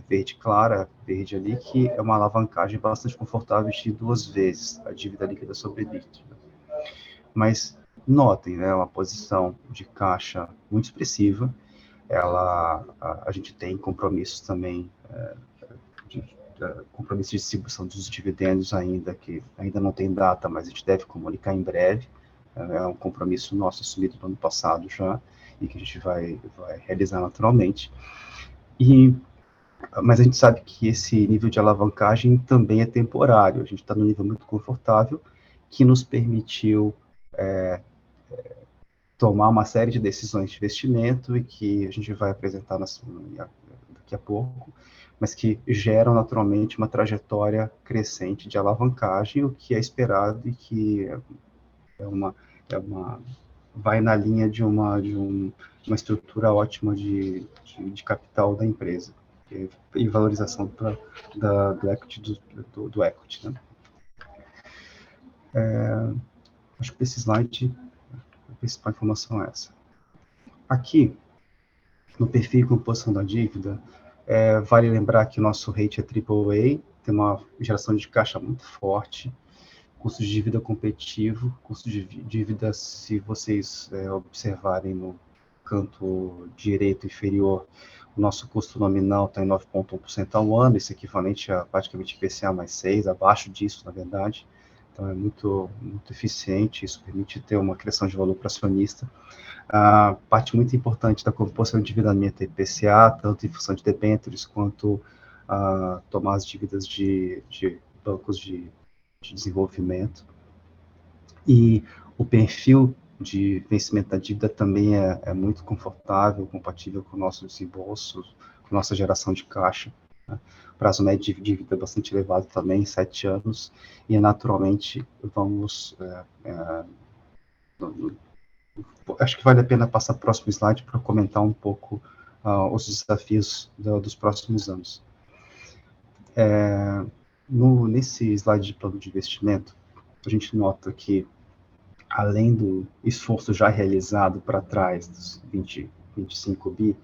verde clara, verde ali, que é uma alavancagem bastante confortável de 2 vezes a dívida líquida sobre EBITDA. Mas notem, né, uma posição de caixa muito expressiva. A gente tem compromissos também, compromisso de distribuição dos dividendos ainda, que ainda não tem data, mas a gente deve comunicar em breve. É um compromisso nosso assumido no ano passado já, e que a gente vai realizar naturalmente. Mas a gente sabe que esse nível de alavancagem também é temporário. A gente está num nível muito confortável, que nos permitiu tomar uma série de decisões de investimento, e que a gente vai apresentar daqui a pouco, mas que geram naturalmente uma trajetória crescente de alavancagem, o que é esperado e que vai na linha de uma estrutura ótima de capital da empresa. e valorização do equity, do equity, né? Acho que esse slide, a principal informação é essa. Aqui, no perfil e composição da dívida, vale lembrar que o nosso rate é AAA, tem uma geração de caixa muito forte, custo de dívida competitivo, custo de dívida, se vocês observarem no canto direito inferior, o nosso custo nominal está em 9,1% ao ano, isso é equivalente a praticamente IPCA mais 6, abaixo disso, na verdade. Então, é muito, muito eficiente, isso permite ter uma criação de valor para acionista. A parte muito importante da composição de endividamento é IPCA, tanto em função de debêntures, quanto tomar as dívidas de bancos de desenvolvimento. E o perfil de vencimento da dívida também é muito confortável, compatível com o nosso desembolso, com nossa geração de caixa. Né? Prazo médio de dívida é bastante elevado também, 7 anos, e naturalmente vamos... acho que vale a pena passar para o próximo slide para comentar um pouco os desafios dos próximos anos. Nesse slide de plano de investimento, a gente nota que, além do esforço já realizado para trás dos 25 bi,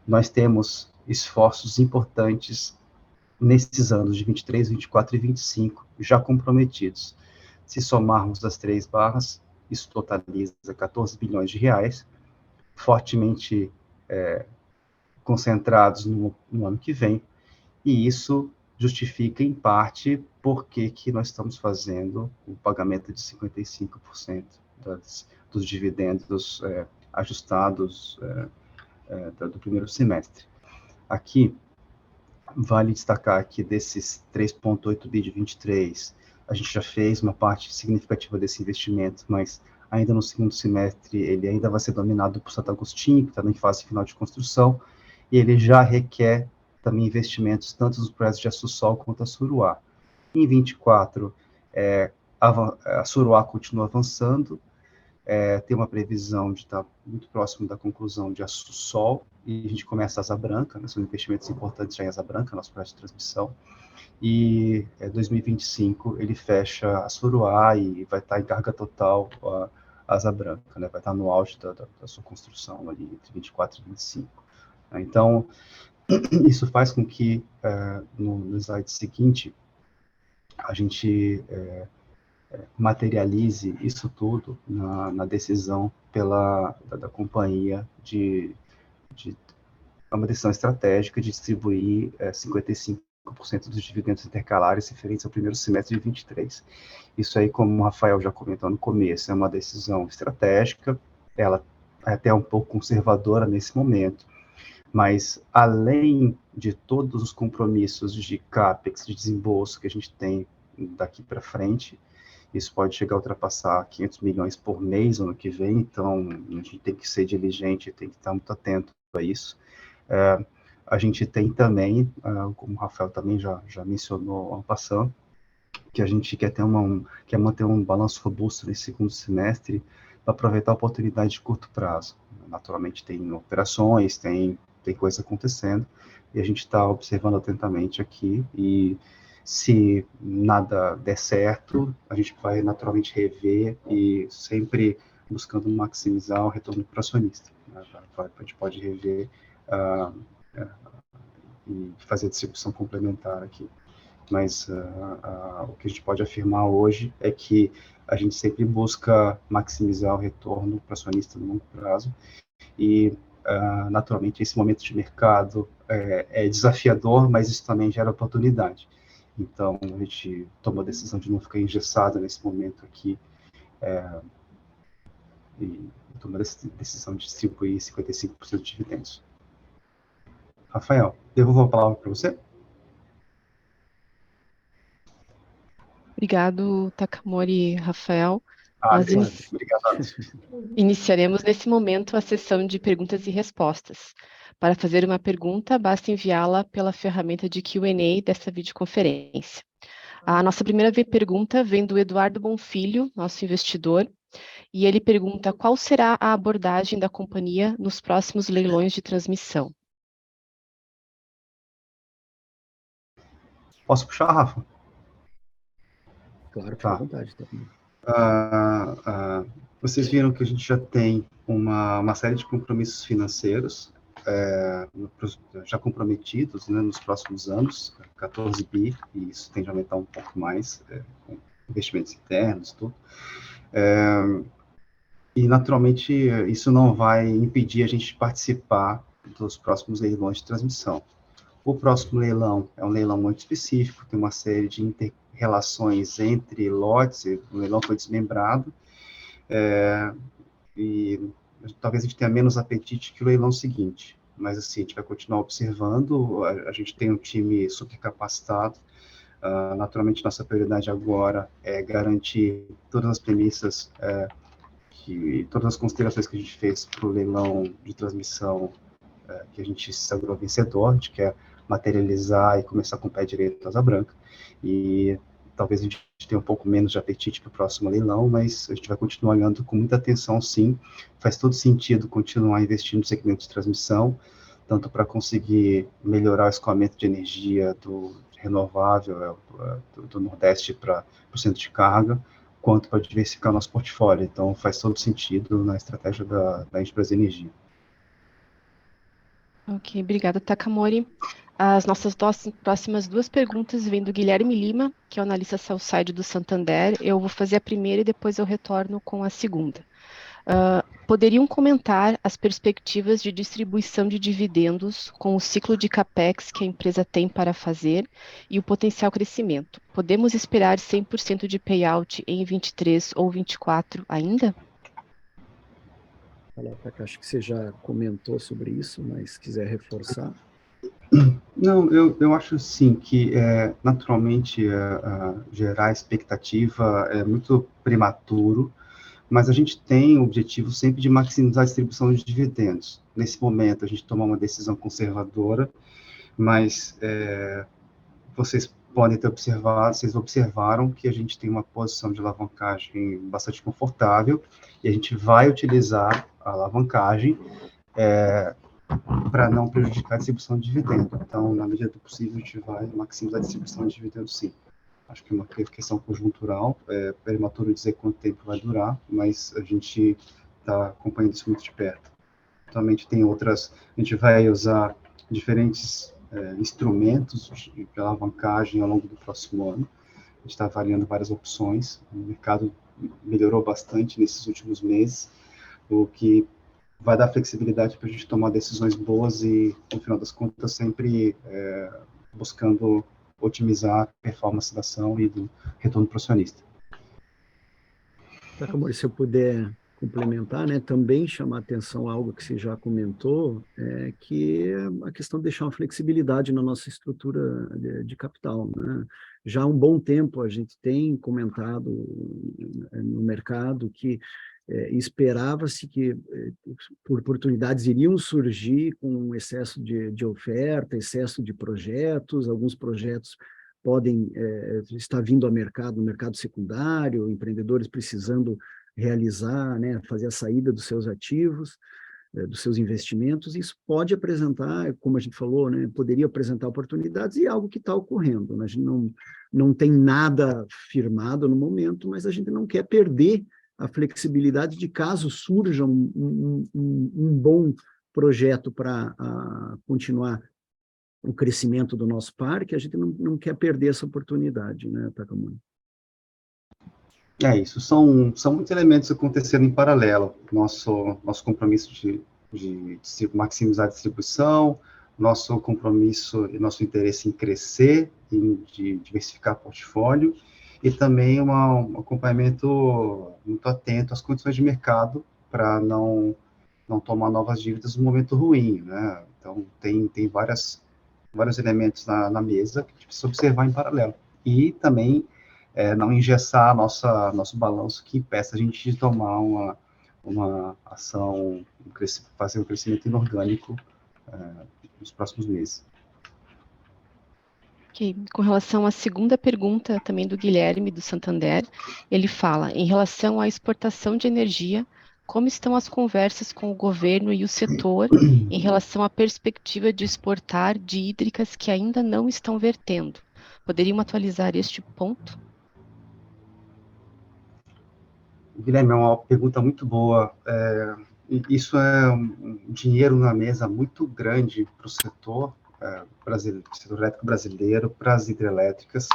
nós temos esforços importantes nesses anos de 23, 24 e 25 já comprometidos. Se somarmos as 3 barras, isso totaliza 14 bilhões de reais, fortemente concentrados no ano que vem, e isso justifica, em parte, por que nós estamos fazendo o pagamento de 55% dos dividendos ajustados do primeiro semestre. Aqui, vale destacar que desses 3,8 bi de 23, a gente já fez uma parte significativa desse investimento, mas ainda no segundo semestre ele ainda vai ser dominado por Santo Agostinho, que está em fase final de construção, e ele já requer também investimentos tanto nos projetos de Açu-Sol quanto a Suruá. Em 24, a Suruá continua avançando, tem uma previsão de estar muito próximo da conclusão de Açu-Sol, e a gente começa a Asa Branca, né, são investimentos importantes já em Asa Branca, nosso projeto de transmissão, e 2025 ele fecha a Suruá e vai estar em carga total a Asa Branca, né, vai estar no auge da sua construção ali entre 24 e 25. Então, isso faz com que no slide seguinte a gente materialize isso tudo na decisão da companhia de uma decisão estratégica de distribuir 55% dos dividendos intercalares referentes ao primeiro semestre de 23. Isso aí, como o Rafael já comentou no começo, é uma decisão estratégica, ela é até um pouco conservadora nesse momento, mas além de todos os compromissos de CAPEX, de desembolso que a gente tem daqui para frente, isso pode chegar a ultrapassar 500 milhões por mês no ano que vem, então a gente tem que ser diligente, tem que estar muito atento a isso. A gente tem também, como o Rafael também já mencionou ano passado, que a gente quer manter um balanço robusto nesse segundo semestre para aproveitar a oportunidade de curto prazo. Naturalmente tem operações, tem coisa acontecendo, e a gente está observando atentamente aqui, e se nada der certo, a gente vai naturalmente rever e sempre buscando maximizar o retorno para o acionista. A gente pode rever e fazer a distribuição complementar aqui. Mas o que a gente pode afirmar hoje é que a gente sempre busca maximizar o retorno para o acionista no longo prazo, e naturalmente esse momento de mercado é desafiador, mas isso também gera oportunidade. Então a gente tomou a decisão de não ficar engessado nesse momento aqui, e tomou a decisão de distribuir 55% de dividendos. Rafael, devolvo a palavra para você. Obrigado, Takamori e Rafael. Nós Obrigado. Iniciaremos nesse momento a sessão de perguntas e respostas. Para fazer uma pergunta, basta enviá-la pela ferramenta de Q&A dessa videoconferência. A nossa primeira pergunta vem do Eduardo Bonfilho, nosso investidor, e ele pergunta qual será a abordagem da companhia nos próximos leilões de transmissão. Posso puxar, Rafa? Claro, fica à Tá. vontade. Tá? Vocês viram que a gente já tem uma série de compromissos financeiros já comprometidos, né, nos próximos anos, 14 bi, e isso tende a aumentar um pouco mais, com investimentos internos, tudo. E, naturalmente, isso não vai impedir a gente de participar dos próximos leilões de transmissão. O próximo leilão é um leilão muito específico, tem uma série de interrelações entre lotes, o leilão foi desmembrado, e talvez a gente tenha menos apetite que o leilão seguinte, mas assim, a gente vai continuar observando, a gente tem um time super capacitado, naturalmente nossa prioridade agora é garantir todas as premissas, todas as considerações que a gente fez para o leilão de transmissão, que a gente se sagrou vencedor, a gente quer materializar e começar com o pé direito Asa Branca, e talvez a gente tenha um pouco menos de apetite para o próximo leilão, mas a gente vai continuar olhando com muita atenção, sim. Faz todo sentido continuar investindo no segmento de transmissão, tanto para conseguir melhorar o escoamento de energia do renovável do Nordeste para o centro de carga, quanto para diversificar nosso portfólio. Então, faz todo sentido na estratégia da Brasil Energia. Ok, obrigada, Takamori. As nossas próximas duas perguntas vêm do Guilherme Lima, que é o analista sell-side do Santander. Eu vou fazer a primeira e depois eu retorno com a segunda. Poderiam comentar as perspectivas de distribuição de dividendos com o ciclo de CAPEX que a empresa tem para fazer e o potencial crescimento? Podemos esperar 100% de payout em 23 ou 24 ainda? Acho que você já comentou sobre isso, mas se quiser reforçar. Não, eu acho sim que naturalmente gerar expectativa é muito prematuro, mas a gente tem o objetivo sempre de maximizar a distribuição de dividendos. Nesse momento, a gente tomou uma decisão conservadora, mas vocês podem ter observado, vocês observaram que a gente tem uma posição de alavancagem bastante confortável, e a gente vai utilizar a alavancagem para não prejudicar a distribuição de dividendo. Então, na medida do possível, a gente vai maximizar a distribuição de dividendo, sim. Acho que é uma questão conjuntural, é prematuro dizer quanto tempo vai durar, mas a gente está acompanhando isso muito de perto. Atualmente tem outras, a gente vai usar diferentes instrumentos de alavancagem ao longo do próximo ano. A gente está avaliando várias opções, o mercado melhorou bastante nesses últimos meses, o que vai dar flexibilidade para a gente tomar decisões boas e, no final das contas, sempre buscando otimizar a performance da ação e do retorno para o acionista. Takamori, se eu puder complementar, né, também chamar atenção a algo que você já comentou, que é a questão de deixar uma flexibilidade na nossa estrutura de capital, né? Já há um bom tempo a gente tem comentado no mercado que esperava-se que oportunidades iriam surgir com excesso de oferta, excesso de projetos, alguns projetos podem estar vindo ao mercado, no mercado secundário, empreendedores precisando realizar, né, fazer a saída dos seus ativos, dos seus investimentos. Isso pode apresentar, como a gente falou, né, poderia apresentar oportunidades e é algo que está ocorrendo. Né? A gente não tem nada firmado no momento, mas a gente não quer perder a flexibilidade de caso surja um bom projeto para continuar o crescimento do nosso parque, a gente não quer perder essa oportunidade, né, Takamori? É isso, são muitos elementos acontecendo em paralelo. Nosso compromisso de maximizar a distribuição, nosso compromisso e nosso interesse em crescer, de diversificar portfólio, e também um acompanhamento muito atento às condições de mercado para não tomar novas dívidas no momento ruim, né? Então, tem vários elementos na mesa que a gente precisa observar em paralelo. E também não engessar nosso balanço que impeça a gente de tomar uma ação, fazer um crescimento inorgânico nos próximos meses. Okay. Com relação à segunda pergunta, também do Guilherme, do Santander, ele fala, em relação à exportação de energia, como estão as conversas com o governo e o setor em relação à perspectiva de exportar de hídricas que ainda não estão vertendo? Poderiam atualizar este ponto? Guilherme, é uma pergunta muito boa. Isso é um dinheiro na mesa muito grande para o setor brasileiro, setor elétrico brasileiro, para as hidrelétricas,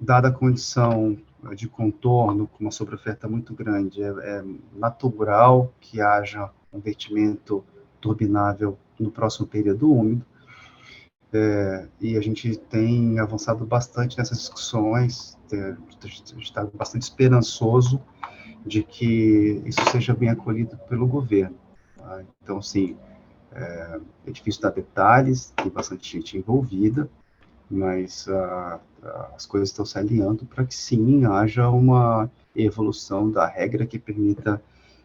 dada a condição de contorno, com uma sobreoferta muito grande, é natural que haja um investimento turbinável no próximo período úmido, e a gente tem avançado bastante nessas discussões, a gente está bastante esperançoso de que isso seja bem acolhido pelo governo. Tá? Então, assim, é difícil dar detalhes, tem bastante gente envolvida, mas as coisas estão se alinhando para que sim haja uma evolução da regra que permita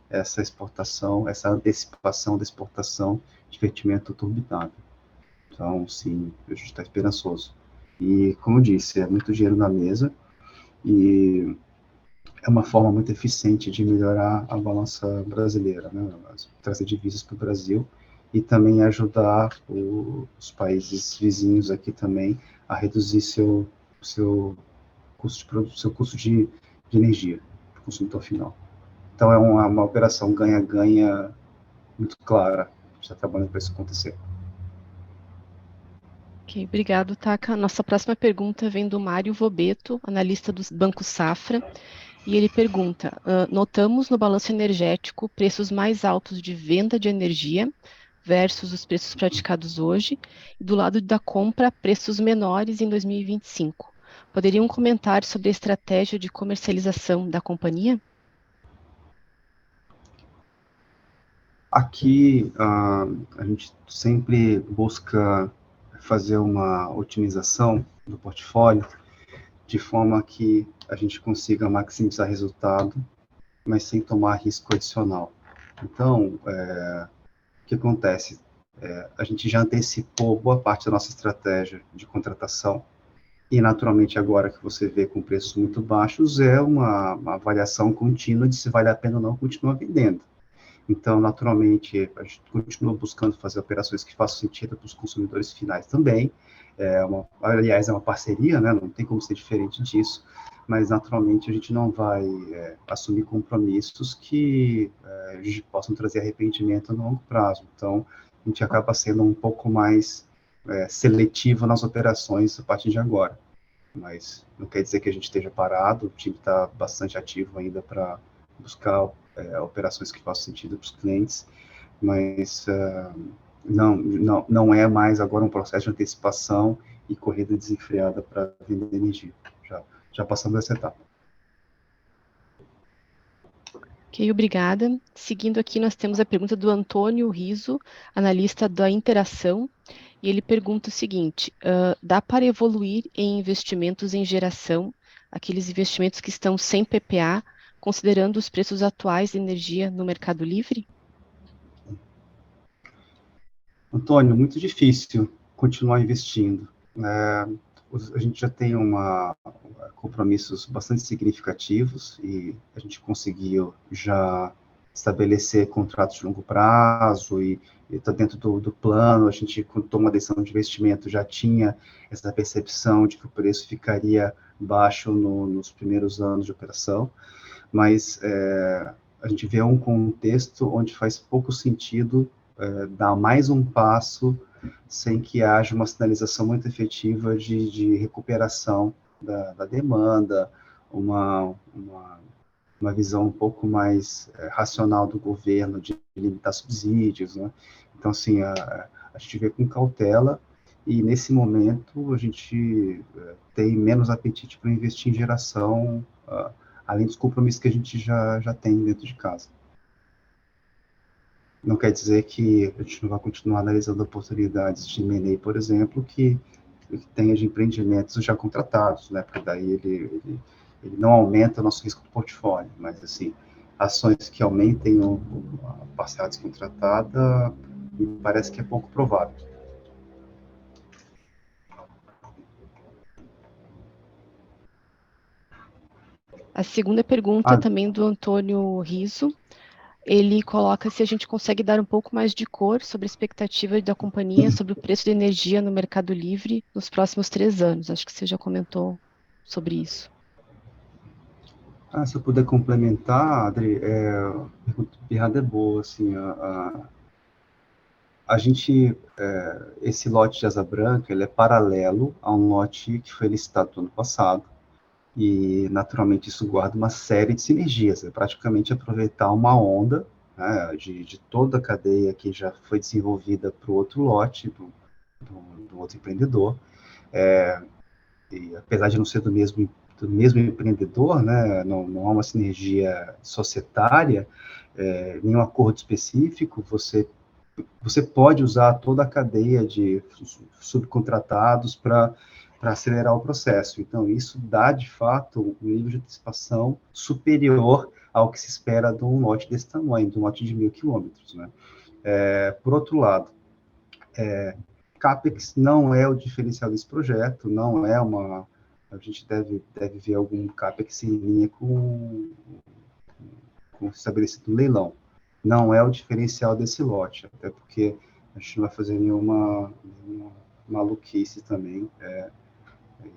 essa exportação, essa antecipação da exportação de fertimento turbinável. Então, sim, a gente está esperançoso. E, como eu disse, é muito dinheiro na mesa e é uma forma muito eficiente de melhorar a balança brasileira, né? Trazer divisas para o Brasil e também ajudar os países vizinhos aqui também a reduzir seu custo de energia para o consumidor final. Então, é uma operação ganha-ganha muito clara. A gente está trabalhando para isso acontecer. Ok, obrigado, Taka. Nossa próxima pergunta vem do Mário Vobeto, analista do Banco Safra, e ele pergunta: notamos no balanço energético preços mais altos de venda de energia versus os preços praticados hoje, e do lado da compra, preços menores em 2025. Poderiam comentar sobre a estratégia de comercialização da companhia? Aqui, a gente sempre busca fazer uma otimização do portfólio de forma que a gente consiga maximizar resultado, mas sem tomar risco adicional. Então, o que acontece? A gente já antecipou boa parte da nossa estratégia de contratação e, naturalmente, agora que você vê com preços muito baixos, é uma avaliação contínua de se vale a pena ou não continuar vendendo. Então, naturalmente, a gente continua buscando fazer operações que façam sentido para os consumidores finais também. Aliás, é uma parceria, né? Não tem como ser diferente disso, mas naturalmente a gente não vai assumir compromissos que possam trazer arrependimento no longo prazo. Então, a gente acaba sendo um pouco mais seletivo nas operações a partir de agora. Mas não quer dizer que a gente esteja parado, o time está bastante ativo ainda para buscar operações que façam sentido para os clientes, mas não é mais agora um processo de antecipação e corrida desenfreada para vender energia. Já passamos essa etapa. Ok, obrigada. Seguindo aqui, nós temos a pergunta do Antônio Riso, analista da Interação, e ele pergunta o seguinte: dá para evoluir em investimentos em geração, aqueles investimentos que estão sem PPA, considerando os preços atuais de energia no Mercado Livre? Antônio, muito difícil continuar investindo. A gente já tem compromissos bastante significativos e a gente conseguiu já estabelecer contratos de longo prazo e está dentro do plano. A gente, quando toma a decisão de investimento, já tinha essa percepção de que o preço ficaria baixo nos primeiros anos de operação, mas a gente vê um contexto onde faz pouco sentido dar mais um passo sem que haja uma sinalização muito efetiva de recuperação da demanda, uma visão um pouco mais racional do governo de limitar subsídios, né? Então, assim, a gente vê com cautela e, nesse momento, a gente tem menos apetite para investir em geração, além dos compromissos que a gente já tem dentro de casa. Não quer dizer que a gente não vai continuar analisando oportunidades de M&A, por exemplo, que tenha de empreendimentos já contratados, né? Porque daí ele não aumenta o nosso risco do portfólio, mas, assim, ações que aumentem a parcela descontratada, me parece que é pouco provável. A segunda pergunta também do Antônio Riso. ele coloca se a gente consegue dar um pouco mais de cor sobre a expectativa da companhia sobre o preço de energia no Mercado Livre nos próximos 3 anos. Acho que você já comentou sobre isso. Se eu puder complementar, Adri, a pergunta do Pirrada é boa, assim, a gente, esse lote de Asa Branca, ele é paralelo a um lote que foi licitado no ano passado, e naturalmente isso guarda uma série de sinergias, é praticamente aproveitar uma onda, né, de toda a cadeia que já foi desenvolvida para o outro lote, do outro empreendedor, e apesar de não ser do mesmo empreendedor, né, não há uma sinergia societária, nenhum acordo específico, você pode usar toda a cadeia de subcontratados para acelerar o processo. Então, isso dá, de fato, um nível de antecipação superior ao que se espera de um lote desse tamanho, de um lote de 1.000 quilômetros, né? Por outro lado, CAPEX não é o diferencial desse projeto, não é uma... A gente deve ver algum CAPEX em linha com o estabelecido no leilão. Não é o diferencial desse lote, até porque a gente não vai fazer nenhuma maluquice também,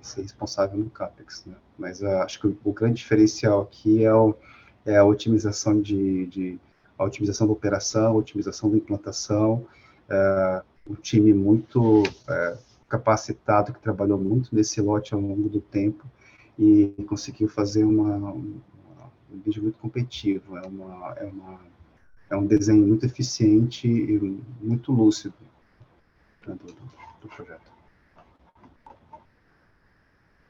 ser responsável no CAPEX, né? Mas acho que o grande diferencial aqui é a otimização a otimização da operação, a otimização da implantação, um time muito capacitado, que trabalhou muito nesse lote ao longo do tempo e conseguiu fazer um vídeo muito competitivo. É um desenho muito eficiente e muito lúcido, né, do projeto.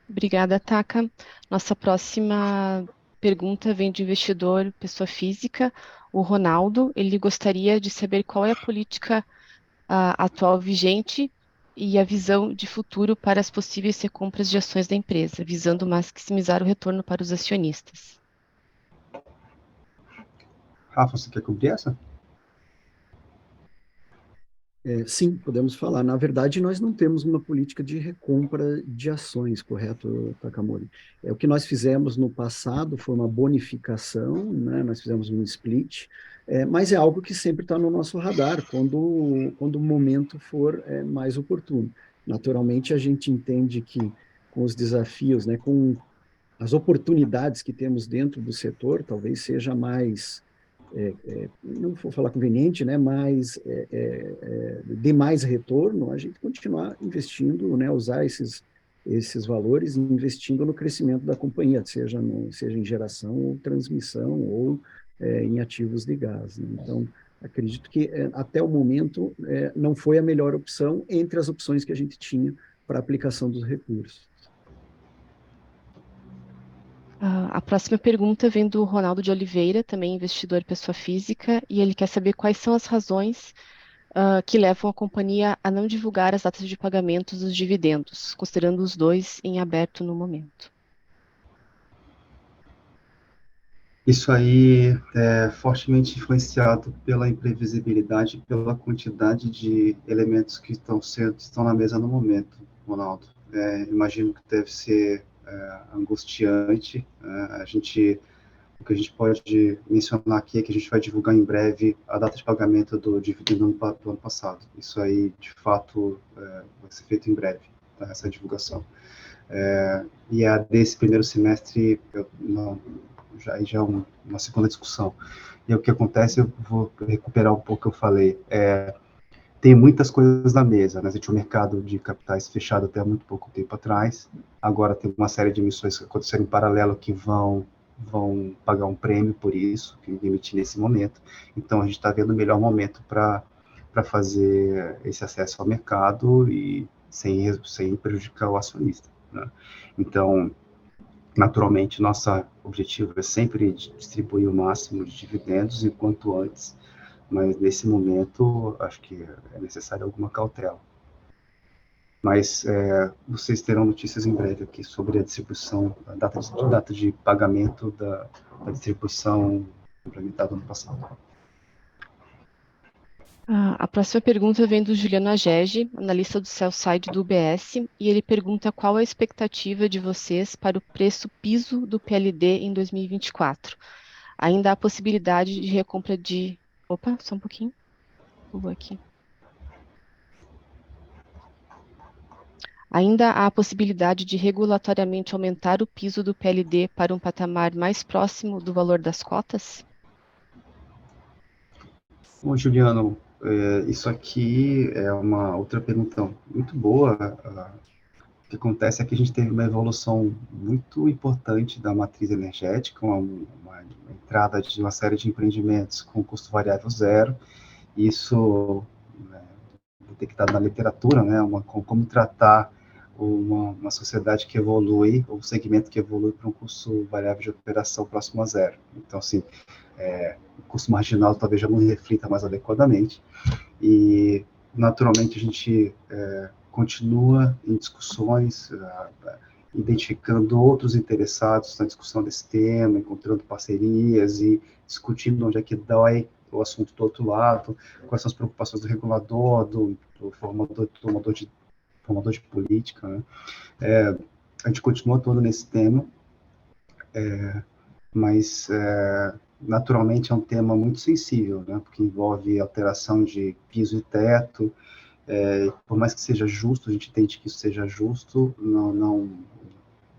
Obrigada, Taka. Nossa próxima pergunta vem de investidor, pessoa física, o Ronaldo. Ele gostaria de saber qual é a política atual vigente e a visão de futuro para as possíveis recompras de ações da empresa, visando maximizar o retorno para os acionistas. Rafa, você quer cobrir essa? Sim, podemos falar. Na verdade, nós não temos uma política de recompra de ações, correto, Takamori? O que nós fizemos no passado foi uma bonificação, né? Nós fizemos um split, mas é algo que sempre está no nosso radar, quando o momento for mais oportuno. Naturalmente, a gente entende que com os desafios, né, com as oportunidades que temos dentro do setor, talvez seja mais não vou falar conveniente, né, mas de mais retorno, a gente continuar investindo, né, usar esses valores investindo no crescimento da companhia, seja em geração ou transmissão ou em ativos de gás, né? Então, acredito que até o momento não foi a melhor opção entre as opções que a gente tinha para a aplicação dos recursos. A próxima pergunta vem do Ronaldo de Oliveira, também investidor pessoa física, e ele quer saber quais são as razões que levam a companhia a não divulgar as datas de pagamentos dos dividendos, considerando os dois em aberto no momento. Isso aí é fortemente influenciado pela imprevisibilidade e pela quantidade de elementos que estão na mesa no momento, Ronaldo. Imagino que deve ser angustiante. O que a gente pode mencionar aqui é que a gente vai divulgar em breve a data de pagamento do dividendo do ano passado. Isso aí, de fato, vai ser feito em breve, tá? Essa divulgação. E a desse primeiro semestre, já é uma segunda discussão. E o que acontece, eu vou recuperar um pouco o que eu falei. Tem muitas coisas na mesa, né? A gente tinha um mercado de capitais fechado até há muito pouco tempo atrás. Agora tem uma série de emissões que aconteceram em paralelo que vão pagar um prêmio por isso, que emitir nesse momento. Então, a gente está vendo o melhor momento para fazer esse acesso ao mercado e sem prejudicar o acionista, né? Então, naturalmente, nosso objetivo é sempre distribuir o máximo de dividendos e quanto antes, mas nesse momento acho que é necessário alguma cautela. Mas vocês terão notícias em breve aqui sobre a distribuição, a data de pagamento da distribuição implementada no passado. A próxima pergunta vem do Juliano Agege, analista do sell-side do UBS, e ele pergunta qual a expectativa de vocês para o preço piso do PLD em 2024. ainda há possibilidade de recompra de... Opa, só um pouquinho. Vou aqui. Ainda há a possibilidade de regulatoriamente aumentar o piso do PLD para um patamar mais próximo do valor das cotas? Bom, Juliano, isso aqui é uma outra pergunta muito boa. O que acontece é que a gente teve uma evolução muito importante da matriz energética, uma entrada de uma série de empreendimentos com custo variável zero. Isso, né, detectado na literatura, né, como tratar uma sociedade que evolui, ou um segmento que evolui para um custo variável de operação próximo a zero. Então, assim, o custo marginal talvez já não reflita mais adequadamente, e, naturalmente, a gente continua em discussões, identificando outros interessados na discussão desse tema, encontrando parcerias e discutindo onde é que dói o assunto do outro lado, quais são as preocupações do regulador, do formador de política, né? A gente continua todo nesse tema, mas naturalmente é um tema muito sensível, né? Porque envolve alteração de piso e teto. Por mais que seja justo, a gente entende que isso seja justo,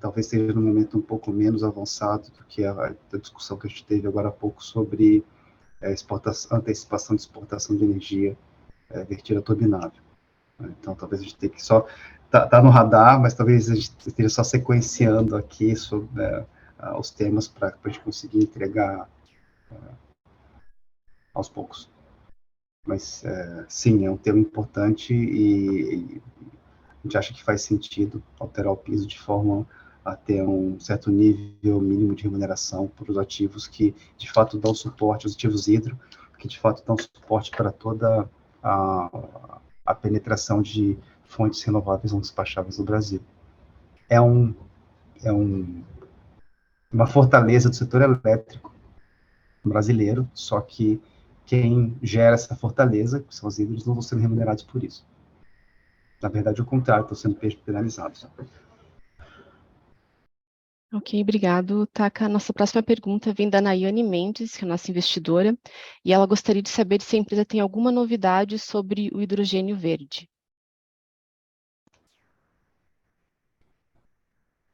talvez seja num momento um pouco menos avançado do que a discussão que a gente teve agora há pouco sobre antecipação de exportação de energia vertida turbinável. Então, talvez a gente tenha que só... Tá no radar, mas talvez a gente esteja só sequenciando aqui sobre, os temas para a gente conseguir entregar aos poucos. Mas, sim, é um tema importante e a gente acha que faz sentido alterar o piso de forma a ter um certo nível mínimo de remuneração para os ativos que, de fato, dão suporte, os ativos hidro, que, de fato, dão suporte para toda a penetração de fontes renováveis não despacháveis no Brasil. É uma fortaleza do setor elétrico brasileiro, só que quem gera essa fortaleza, que são os hídricos, não estão sendo remunerados por isso. Na verdade, o contrário, estão sendo penalizados. Ok, obrigado, Taka. Nossa próxima pergunta vem da Nayane Mendes, que é a nossa investidora, e ela gostaria de saber se a empresa tem alguma novidade sobre o hidrogênio verde.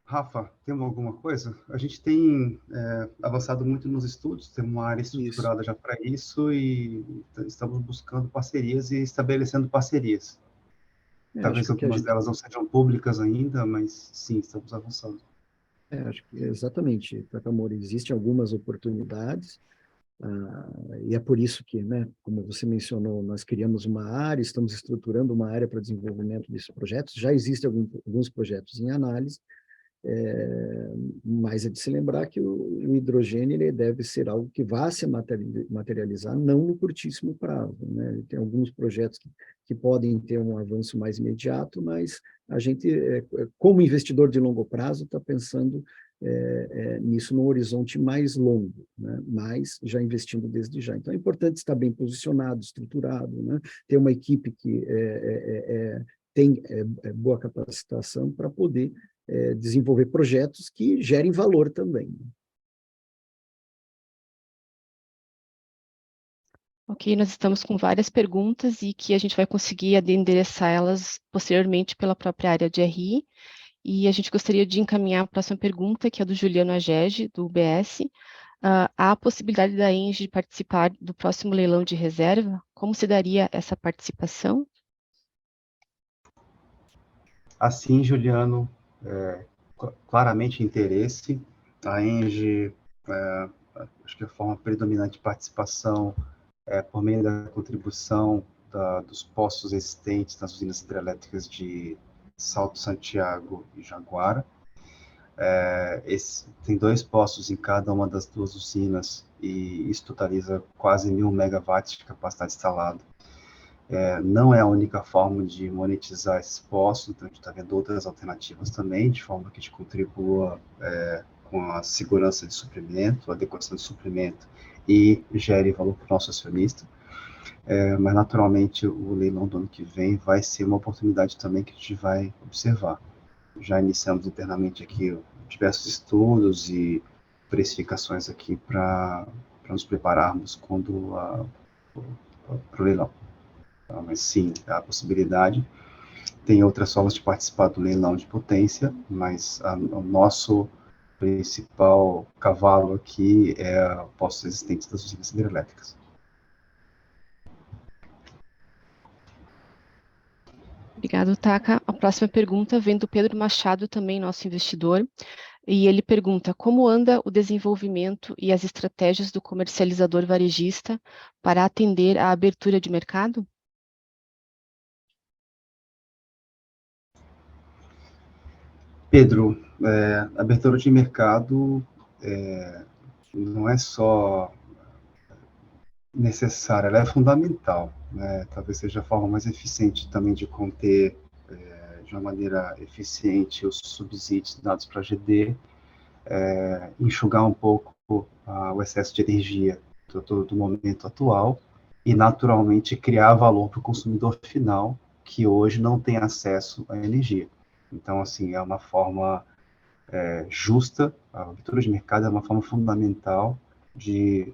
Rafa, temos alguma coisa? A gente tem avançado muito nos estudos, temos uma área Isso. estruturada já para isso e estamos buscando parcerias e estabelecendo parcerias. Talvez Acho que algumas delas não sejam públicas ainda, mas sim, estamos avançando. acho que exatamente, Takamori, existem algumas oportunidades, e é por isso que, né, como você mencionou, nós criamos uma área, estamos estruturando uma área para desenvolvimento desses projetos, já existem alguns projetos em análise, mas é de se lembrar que o hidrogênio ele deve ser algo que vá se materializar não no curtíssimo prazo, né? Tem alguns projetos que podem ter um avanço mais imediato, mas a gente, como investidor de longo prazo, está pensando nisso num horizonte mais longo, né? Mas já investindo desde já. Então é importante estar bem posicionado, estruturado, né? Ter uma equipe que tem boa capacitação para poder desenvolver projetos que gerem valor também. Ok, nós estamos com várias perguntas e que a gente vai conseguir endereçar elas posteriormente pela própria área de RI. E a gente gostaria de encaminhar a próxima pergunta, que é do Juliano Agege, do UBS. Há a possibilidade da ENGIE participar do próximo leilão de reserva? Como se daria essa participação? Assim, Juliano, claramente interesse. A ENGIE, acho que a forma predominante de participação é por meio da contribuição dos postos existentes nas usinas hidrelétricas de Salto Santiago e Jaguara. Tem 2 postos em cada uma das 2 usinas e isso totaliza quase 1.000 megawatts de capacidade instalada. Não é a única forma de monetizar esses postos, então a gente está vendo outras alternativas também, de forma que a gente contribua com a segurança de suprimento, a adequação de suprimento e gere valor para o nosso acionista. Mas, naturalmente, o leilão do ano que vem vai ser uma oportunidade também que a gente vai observar. Já iniciamos internamente aqui diversos estudos e precificações aqui para nos prepararmos quando para o leilão. Mas sim, há a possibilidade. Tem outras formas de participar do leilão de potência, mas o nosso principal cavalo aqui é postos existentes das usinas hidrelétricas. Obrigado, Taka. A próxima pergunta vem do Pedro Machado, também nosso investidor, e ele pergunta: como anda o desenvolvimento e as estratégias do comercializador varejista para atender à abertura de mercado? Pedro, abertura de mercado não é só necessária, ela é fundamental, né? Talvez seja a forma mais eficiente também de conter de uma maneira eficiente os subsídios dados para a GD, enxugar um pouco o excesso de energia do momento atual e, naturalmente, criar valor para o consumidor final, que hoje não tem acesso à energia. Então, assim, é uma forma justa, a abertura de mercado é uma forma fundamental de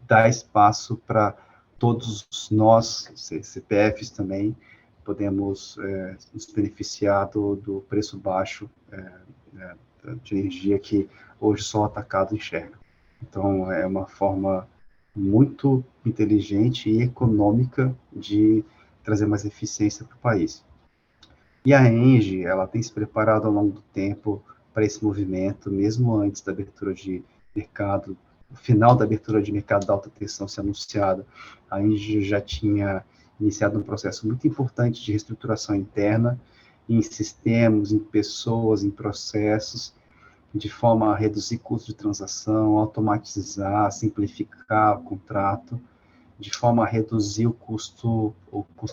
dar espaço para todos nós, CPFs também, podemos nos beneficiar do preço baixo de energia que hoje só o atacado enxerga. Então, é uma forma muito inteligente e econômica de trazer mais eficiência para o país. E a ENGIE, ela tem se preparado ao longo do tempo para esse movimento, mesmo antes da abertura de mercado, o final da abertura de mercado da alta tensão ser anunciada, a ENGIE já tinha iniciado um processo muito importante de reestruturação interna, em sistemas, em pessoas, em processos, de forma a reduzir custos de transação, automatizar, simplificar o contrato, de forma a reduzir o custo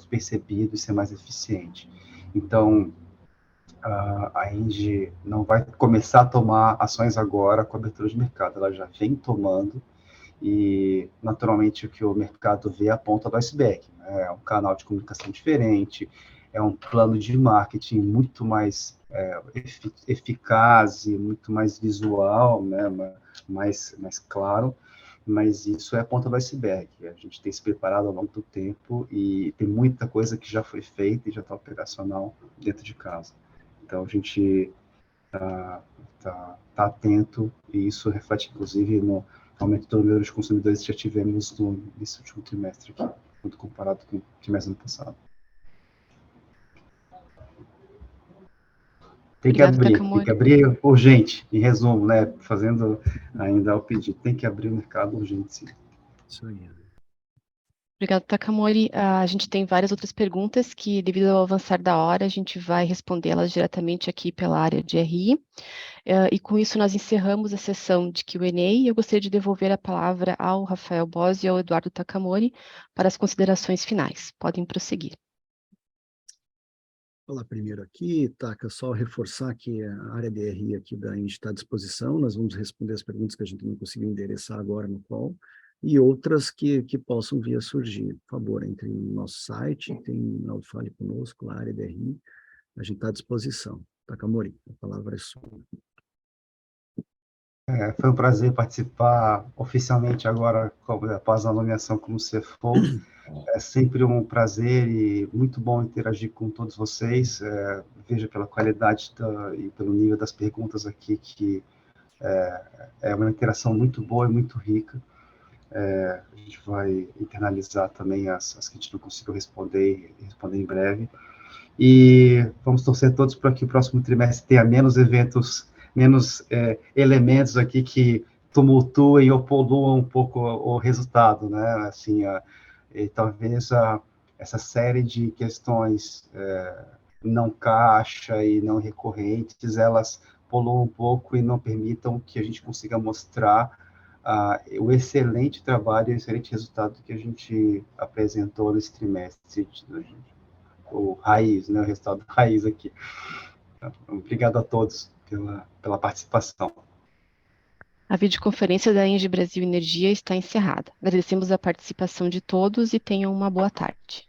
percebido e ser mais eficiente. Então, a Engie não vai começar a tomar ações agora com a abertura de mercado, ela já vem tomando, e naturalmente o que o mercado vê é a ponta do iceberg, né? É um canal de comunicação diferente, é um plano de marketing muito mais eficaz e muito mais visual, né? mais claro, mas isso é a ponta do iceberg. A gente tem se preparado ao longo do tempo e tem muita coisa que já foi feita e já está operacional dentro de casa. Então, a gente tá atento, e isso reflete, inclusive, no aumento do número de consumidores que já tivemos nesse último trimestre aqui, quando comparado com o trimestre ano passado. Tem que abrir urgente, em resumo, né? Fazendo ainda o pedido, tem que abrir o mercado urgente, sim. Isso aí. Obrigado, Takamori. A gente tem várias outras perguntas que, devido ao avançar da hora, a gente vai respondê-las diretamente aqui pela área de RI. E com isso nós encerramos a sessão de Q&A e eu gostaria de devolver a palavra ao Rafael Bose e ao Eduardo Takamori para as considerações finais. Podem prosseguir. Falar primeiro aqui, Taka, só reforçar que a área de RI aqui da Engie está à disposição, nós vamos responder as perguntas que a gente não conseguiu endereçar agora no call, e outras que possam vir a surgir. Por favor, entre no nosso site, tem no Fale Conosco, a área de RI, a gente está à disposição. Takamori, a palavra é sua. Foi um prazer participar oficialmente agora, após a nomeação como CFO. É sempre um prazer e muito bom interagir com todos vocês. Veja pela qualidade e pelo nível das perguntas aqui que é uma interação muito boa e muito rica. A gente vai internalizar também as que a gente não conseguiu responder em breve. E vamos torcer todos para que o próximo trimestre tenha menos eventos, menos elementos aqui que tumultuem ou poluam um pouco o resultado, né? Assim, e talvez essa série de questões não caixa e não recorrentes, elas poluam um pouco e não permitam que a gente consiga mostrar o excelente trabalho e o excelente resultado que a gente apresentou nesse trimestre, o raiz, né, o resultado raiz aqui. Obrigado a todos pela participação. A videoconferência da Engie Brasil Energia está encerrada. Agradecemos a participação de todos e tenham uma boa tarde.